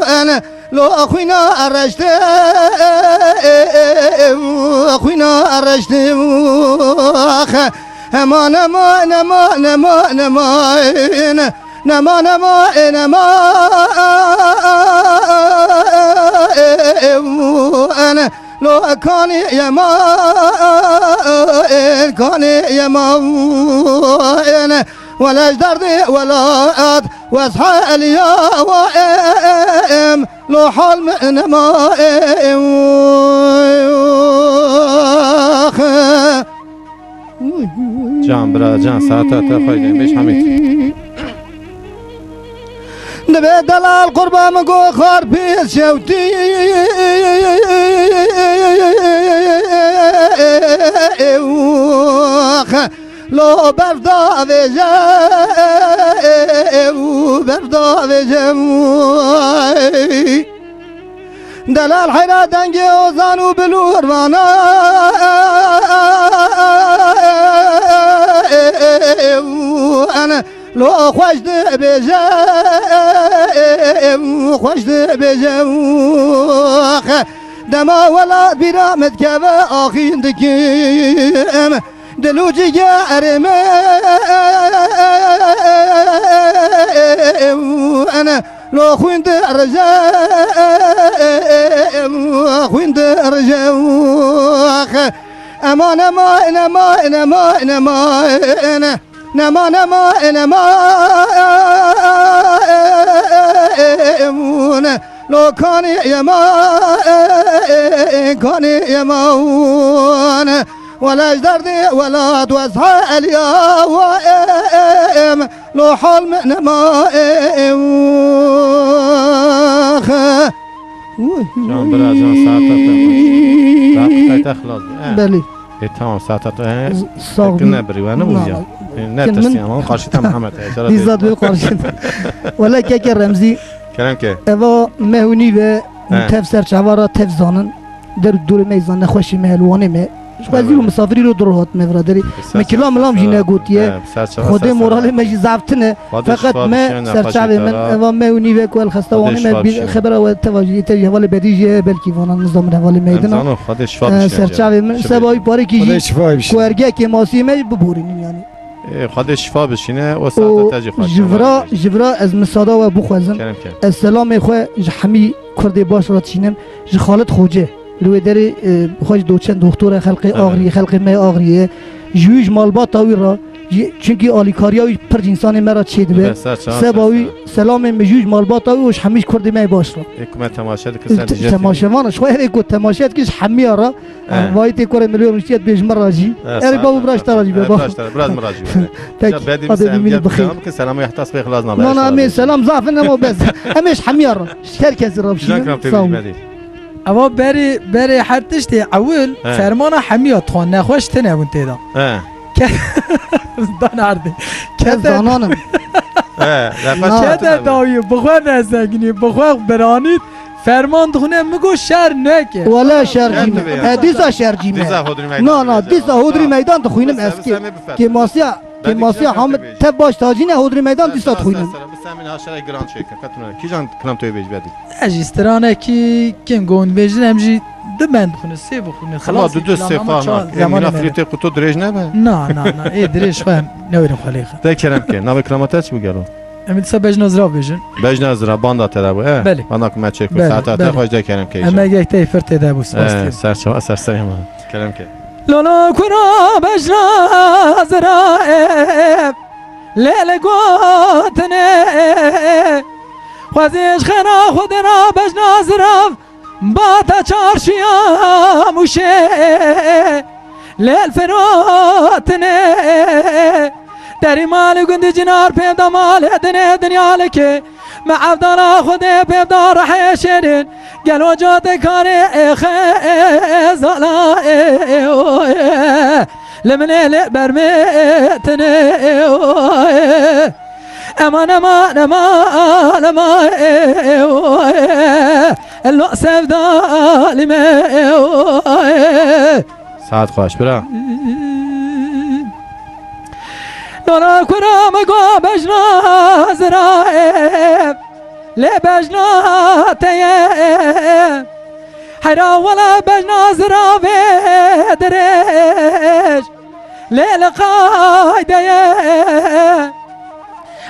انا لو اخوينا ارشت اخوينا ارشت اخ اما نما نما نما نما نما نما نما انا لو كان يما كان يما انا ولا جدردي ولا اد واصحى اليوم لو حال من ما جان برا جان ساعت تا خوش بیش حمید نبي دلال قربة مقو خار بيس شوتي لو بردا بجا بردا بجا دلال حيرا دنجي وزانو بلور وانا انا لو خوش بجا خوش بجا دما ولا برامت كذا اخين دكيم دلوجي جارم انا لو خويند رجاء خويند رجاء اما نما نما نما نما نما نما نما لو لو كان يمون ولا جدردي ولا توسع اليوم لو حلم نما جان برا جان ساعت خلاص بله تمام ساعت صاغ كنا بري وانا بوزيا نتسيا ما قارشي تام محمد ديزاد بالقرشين ولا كيك رمزي كلام كي اوا مهوني و تفسر چوارا تفزانن در دور میزان نخوشی مهلوانه مه خوازی رو مسافری رو درهات مفرادری مکلام لام جینا گوتیه خود مورال مجی زفتنه فقط ما سرچاوی من اوا مهونی و کل خستوانی ما خبر و تواجدی تی حوال بدیجه بلکی وانا نظام حوال میدان سرچاوی من سبای پاره کی کوارگه که ماسی می ببورین یعنی خود شفا بشینه و ساعت تاجی خوش جبرا از مسادا و بخوازم السلام خو حمی کرده باش را تشینم خالد خوجه لو دری خوش دوچن دکتر خلق آغری خلق می آغریه جوج مالبات تاوی را چونکی آلیکاریای پر انسان مرا چید به سباوی سلام مجوج مالبات تاوی وش همیش کرده می باش را حکومت تماشا کسان دیگه تماشاوانش خو هر کو تماشات کیش حمی را وایت کور میلیون روشیت بیش مراجی اری بابو براش تراجی بابا براش مراجی بعد میسم بخیر که سلام یحتاس به خلاص نه نه می سلام ضعف نمو بس همیش حمی را هر کسی را بشین اما بری هر تشتی اول فرمان حمیات خوان نخوش تنه اون تیدا دان عرضی که زانانم که داوی بخواه نزدگینی بخواه برانید فرمان دخونه مگو شر نکه ولا شر جیمه دیزا شر جیمه نه دیزا هودری میدان تخوینم اسکی که ماسیا حامد تب باش تاجینه هودری میدان دیزا تخوینم بسامین هاشرای گراند شکر کتونه کی جان کلام توی بیج بدی اجیسترانه کی کم گون بیجن همجی دو بند بخونه سه بخونه خلاص دو سفا نه فریت قطو درج نه نه ای درج خواهم نویرم خلیقه ده کرم که نام کلامات چی بگیرم امید سا بجناز را بیجن بجناز را باندا تدا بو بله باندا که مچ کو ساعت خوش ده کرم که اما یک تیفر تدا بو سپاس سرچو سرسیم کرم که لالا کرا بجناز را لیل گوتنه خوزیش خنا خود را بجناز را با تا چارشیا موشه لیل فراتنه دری مال گند جنار پیدا مال دنه دنیا لکه معبدالا خود پیدا رحی شیرین گلو جات کاری خیزالا لمنه برمیتنه امان اللو سفدالي ما ساعت خوش برا لولا كرام قو بجنا زرائب لي بجنا تيب حرا ولا بجنا زرابي دريج لي لقايدة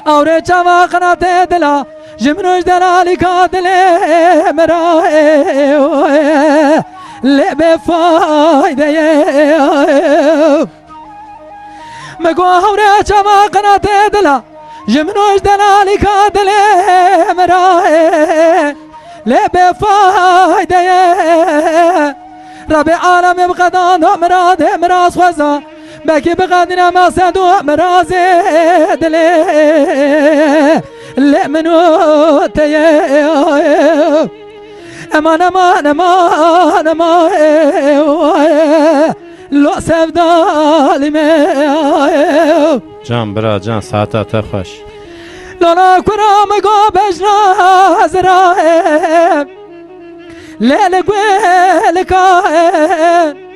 اوري چما قنات دلا جمنوش دلالي كادلي مرائي لي بفايدة مقو اوري چما قنات دلا جمنوش دلالي كادلي مرائي لي بفايدة ربي عالمي بقدان مراد مراس خوزا بكي بقدنا ما صدو مراز دلي اللي منو تيه امان ما لو سفدالي ما جان برا جان ساعت خوش لولا كرام قو بجنا زرائب ليل قويل كائن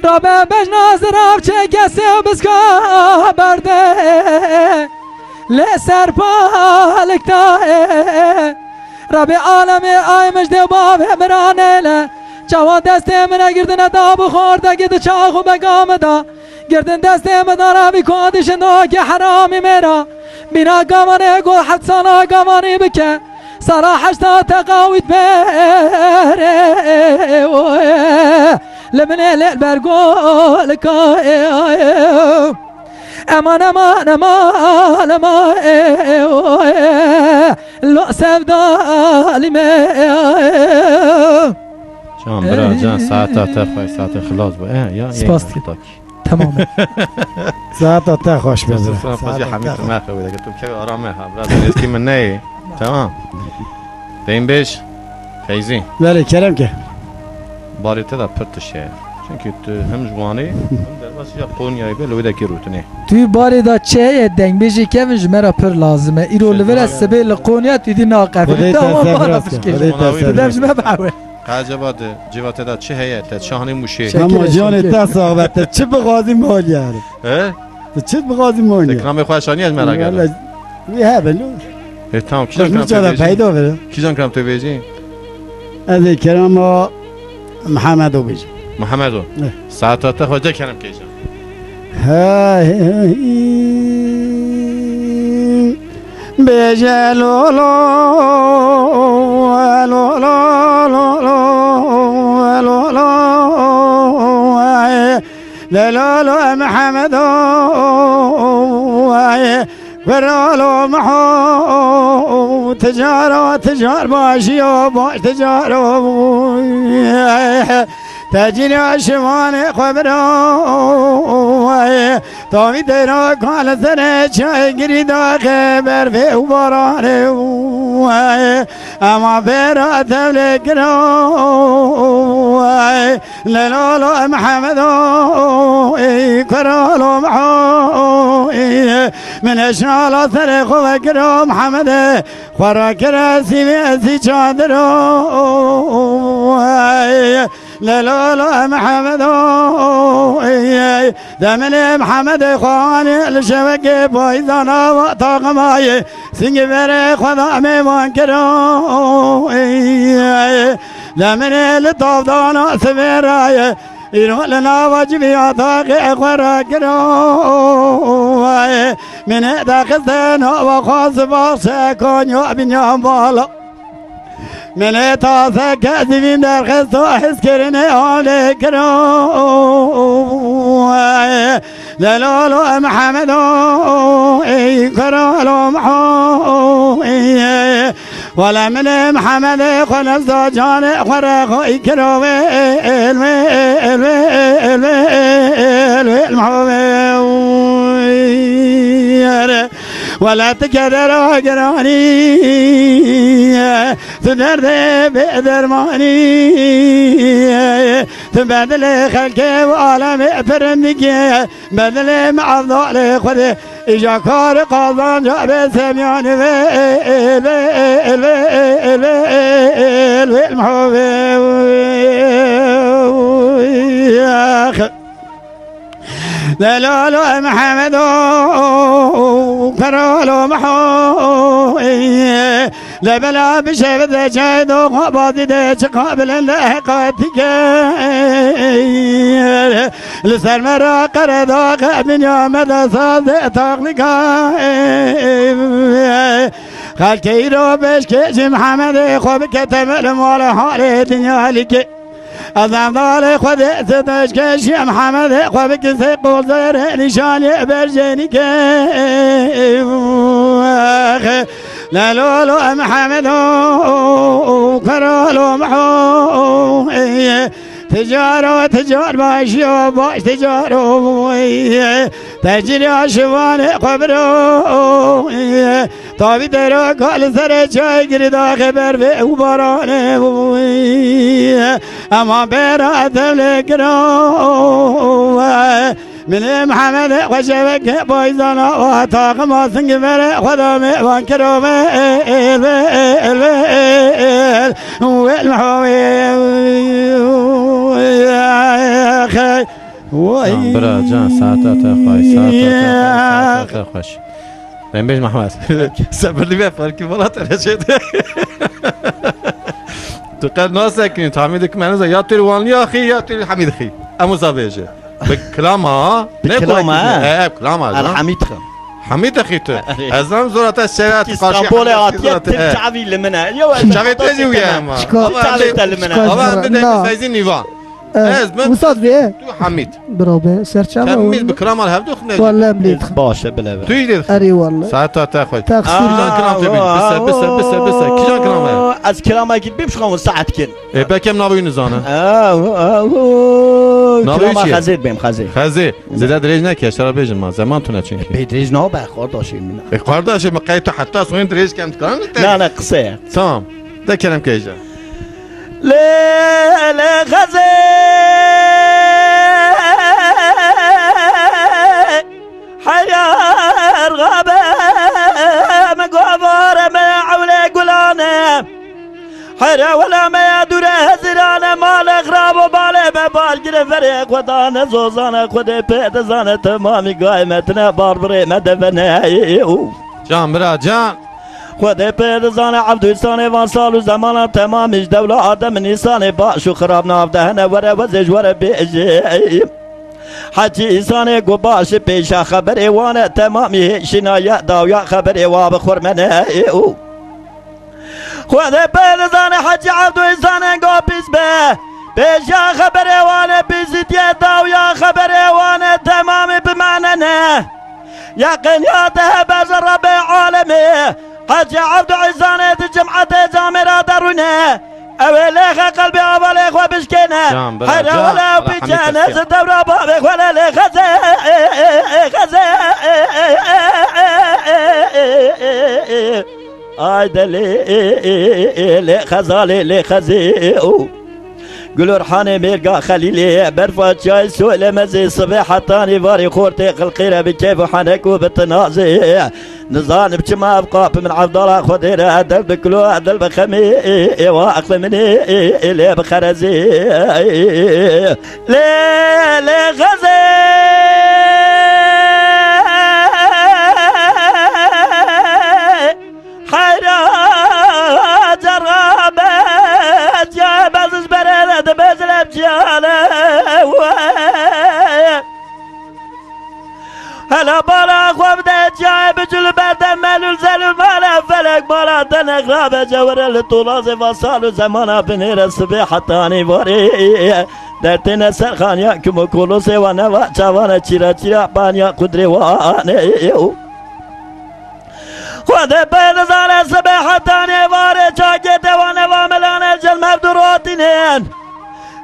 رابع بجنا زراب چه کسی بسکا برده لسر پالکتا رابع عالمی آی مجده باب مرانه له چوا دسته من گردن دا بخورده گید چاخو بگام دا گردن دسته من رابی کادش ناگی حرامی میرا بینا گامانه گو حد سانا گامانی بکه سرا حشتا تقاوید بره لمن البرقول كايو امان لو سفدا ظالمه جان برا جان ساعت خوش ساعت خلاص با یا سپاس تمام ساعت تا خوش بذاره فازی حمید ما خویده که تو که آرامه ها برا نیست که من نه تمام دیم بیش فیزی بله کرم که باری تدا پرتشه چون تو هم جوانی هم در واسی یا قونیایی به لویده کی روتنه توی باری دا چه دنگ بیشی که من جمعه پر لازمه ایرو لور سبه لقونیت دیدی ناقفه تمام بارا فشکش بدم جمعه بعوه قاجباد جوات دا چه هیئت شاهنی موشی اما جان تا صاحبت چه بغازی مال یاره چه بغازی مال تکرام خوشانی از مرا گرد وی ها بلو تمام کیجان کرام تو پیدا بره کیجان کرام تو بیجی از کرام محمدو بیجی محمدو ساعتات خوجه کرم کیجان بیجه لولو لولو محمدو ورالو محو تجار باشي وباش تجارو تجيني عشمان خبرو تاوي ديرو قال سنة شاي قريدا خبر في وبراني اما بيرا تبلكرو لولو محمدو كرالو محو من اشنال سر خوكرو محمد خوراك راسي ميسي چادرو لولو محمدو دمن محمد خواني الشبكة بايزانا وطاقماي سنگ بره خدا میوان کرو دمن لطاف دانا سبرای ایرو لنا واجبی آتاق خورا کرو من داخستن و خاص باخش کنیو بینیام بالا من تازه کذبین در خستو حس کرنه حال کرو لولو محمدو ای کرالو محو ولا من محمد خلص جان خرق ای کرو المحو ولا تكرر قراني تدرد بدرماني تبدل خلقي وعالم فرندك بدل مع الضال خذ اجا كار قاضان جاب سميان المحوب دلالو محمدو كرالو محو لبلا بشبد جايدو قباضي ديش قابل لحقاتك لسر مرا قرداق من يوم دساد تاقلك خالكي رو بشكيش محمد خوب كتمل مال حال دنيا لك ازم دار خود ستش کشی محمد خواب کسی قوزر نشانی برجنی که لولو محمد کرالو محو تجار باشی و باش تجارو تجری آشوان خبرو تابی درو کال سر چای گردا خبر به او بارانه اما برا تبلکرو من محمد خوشبک بایزانا و طاقم آسنگ بر خدا میوان کرو برا جان ساعتات خوش ساعتات خوش دیم بیش محمد سبرلی به فرقی والا ترشید تو قد ناسکنی تو حمید که منو یا توی وانی آخی یا توی حمید خی امو زابیجه بکلام ها بکلام ها بکلام ها الحمید خم حمید خی تو ازم زورت الشریعت استانبول آتیت تلچعوی لمنه شویت تجیوی اما تلچعوی لمنه آبا هم دیم سایزی نیوان Ez ben Musad be tu Hamid. Bravo serçava Hamid bi kramal hevdu khne. والله مليت باشه بله Tu yedin. اري والله Saata ta khoy. تقصير Kijan kram tebil. Bissa. Kijan kram. از کلامه گید بیم شخوام ساعت کن E bekem navıyını zana. کلامه چیه؟ خزید بیم خزید Khazi. Zeda درج نکه شراب بجن ما zaman tuna çünkü. بیدریج نه بخور داشتیم من E kardeşim kayıtı hatta soyun درج kem tıkan. نه نه قصه Tamam. De kerem keyca. لیل خزه حيار غابة مقابر ما عولي قلانه حيرا ولا ما يدور هزرانه مال اغراب وبالي ما بالقر فريق ودانه زوزانه خده بيت زانه تمامي قائمتنا باربري مدفنه Can bira can. خده پید زانه عبدالسانه وان سالو زمان تمامش دوله آدم نیسانه باشو خراب نافدهنه وره وزش وره بیجی حجی ایسانه گو باش پیشا خبری وانه تمامی شنایه داویا خبری واب خورمنه خده پید زانه حجی عبدالسانه گو پیس به پیشا خبری وانه پیزیدیه داویا خبری وانه تمامی بمعنه نه يقين ياته بزر رب عالمي حج عبد عزانة جمعة زامرة درونه أوليخ قلبي أوليخ وبشكينه جام بلا حيرا جام. ولا الله بيجانا يحميك ستورا بابك ولا ليخ آيدلي لخزالي لخزي قلور حاني ميرقا خليلي برفا شاي سؤال مزي صبيحة تاني باري خورتي القيرة بكيف حنك وبالتنازي نزان بجمع بقاف من عبد الله خديرة دل بكلو دل بخمي واقل مني لي بخرزي لي غزي حيرا جرابت يا بزز برد بزلب جاله هلا بالا خواب ده جای بجل بردم ملول زلول مالا فلک بالا دنق رابه جوره لطولازه و سال و زمانه بنیر صبح تانی واری در تین سرخان یا کمو کلوسه و نوا چوانه چیرا چیرا بانیا قدره وانه خود بین زانه صبح تانی واری چاکی دوانه و ملانه جل مبدوراتینین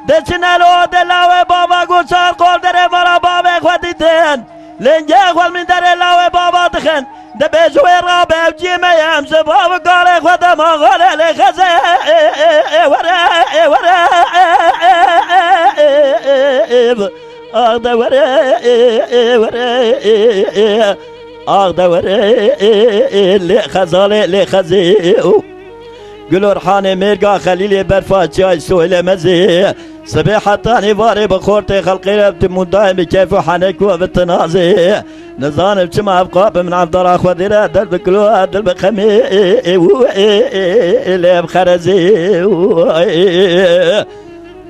دچنل و دلاوه بابا گوچار قول دره مرا بابا خودیدین لنجا خول من در لاوه بابا دخن دبیجوی رابه و جیمه هم زباب قاله خود ما غاله لخزه وره آغده وره آغده وره لخزاله لخزه گلور حانه مرگا خلیل برفا چای سویل مزی صبیحة تاني باري بخورتي خلقي ربتي مدايم كيف حنك وبالتنازي نظام بجمع بقاب من عبد الله خوديرة دل بكلو دل بخمي اللي بخرزي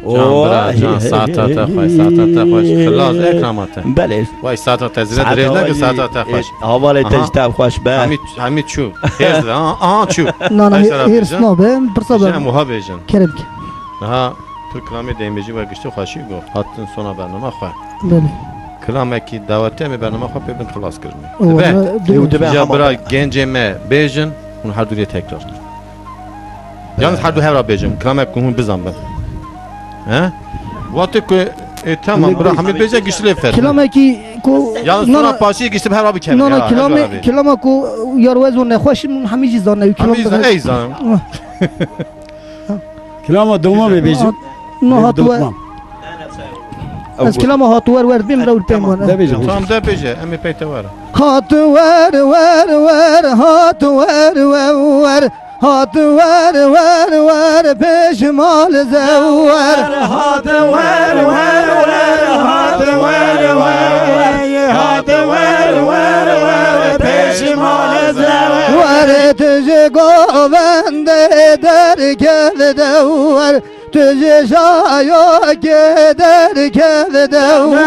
Can bira can. Saata ta khoy. Saata ta khoy. خلاص اكراماته. بله Vay saata ta zira درج نکه saata ta khoy. حواله تجتاب خوش به Hamid çu. Tez aha çu. نانا هيرس نوبه برصبر Sen muha bejin. كرمك Aha Türk klamı deymeci ve güçlü xoşi go. Hattın sona bernama xoy. بله Klamı ki davete mi bernama xoy pebin klas kırmı. والله Ya bira genceme bejin. Bunu her duriye tekrar. Yalnız her du hevra bejin. Klamı kuhun bizan ben. He? Vakti ku tamam bira Hamid beje güçlü fer. كلامكي كو Yalnız sonra paşi güçlü her abi kemer. نانا كلامكو يروز ونخوش من حميجي زانه Hamid كلام ey zan. کلام دوم بیجم نو هاتوا از كلام هاتوار ورد بيم رول بيمون Tamam da beje. Emi peyte var. هاتوار ور هاتوار ور هاتوار ور بشمال زوار هاتوار بشمال زوار ور تجي قوبند در كذ دور تجي شايو كدر كذ دور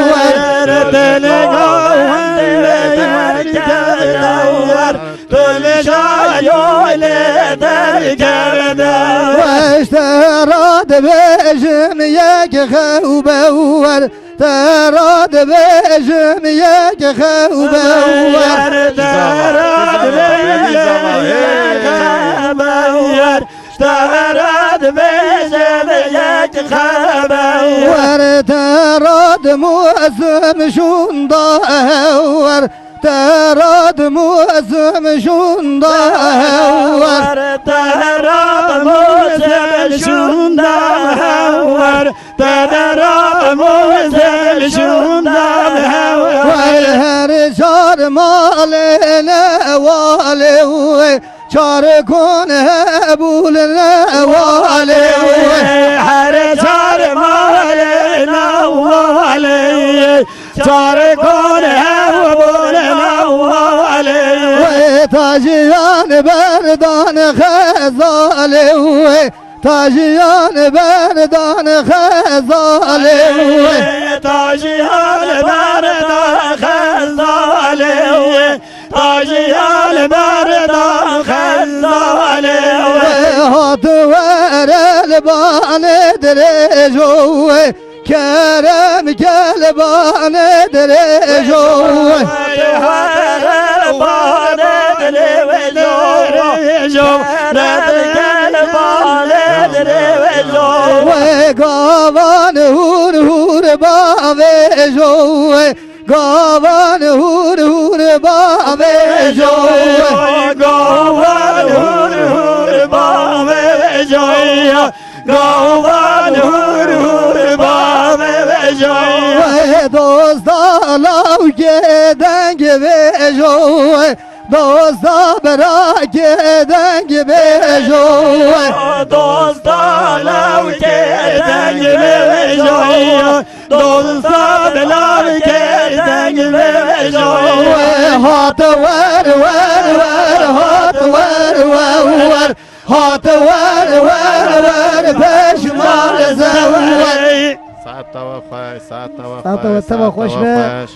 واشتراد بجم يك یک خوبه ور تراد بجم یک خوبه ور تراد بجم یک ور تراد موسم شوندا ور تراد موسم شوندا ور تراد موسم شوندا ور تراد موسم شوندا ور هر چار مال نواله چار کن بول نواله هر چار مال نواله چار کن بول نواله تاجیان بردان خزاله تاجیان بردان خزاله تاجیان بردان خزاله تاجیان بردان خزاله هات ور البان درجو کرم کلبان درجو البان درجو گاوان هور هور باوجو گاوان هور هور باوجو گاوان هور هور باوجو گاوان هور هور باوجو دوستا لاو که دنگ بجو دوستا برا که دنگ بجو دوستا لاو که دنگ بجو دوستا لاو که دنگ بجو هات ور ور ور هات ور ور ور هات ور ور ور پشمال زور ساعت توا خوش ساعت ساعت توا خوش به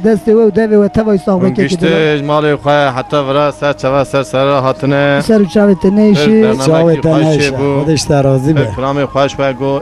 دستی و دوی و توای صاحب که گشته مال خواه حتی ورا سر چوا سر هاتنه سر چاوت نیشی چاوت خودش ترازی به کلام خوش و گو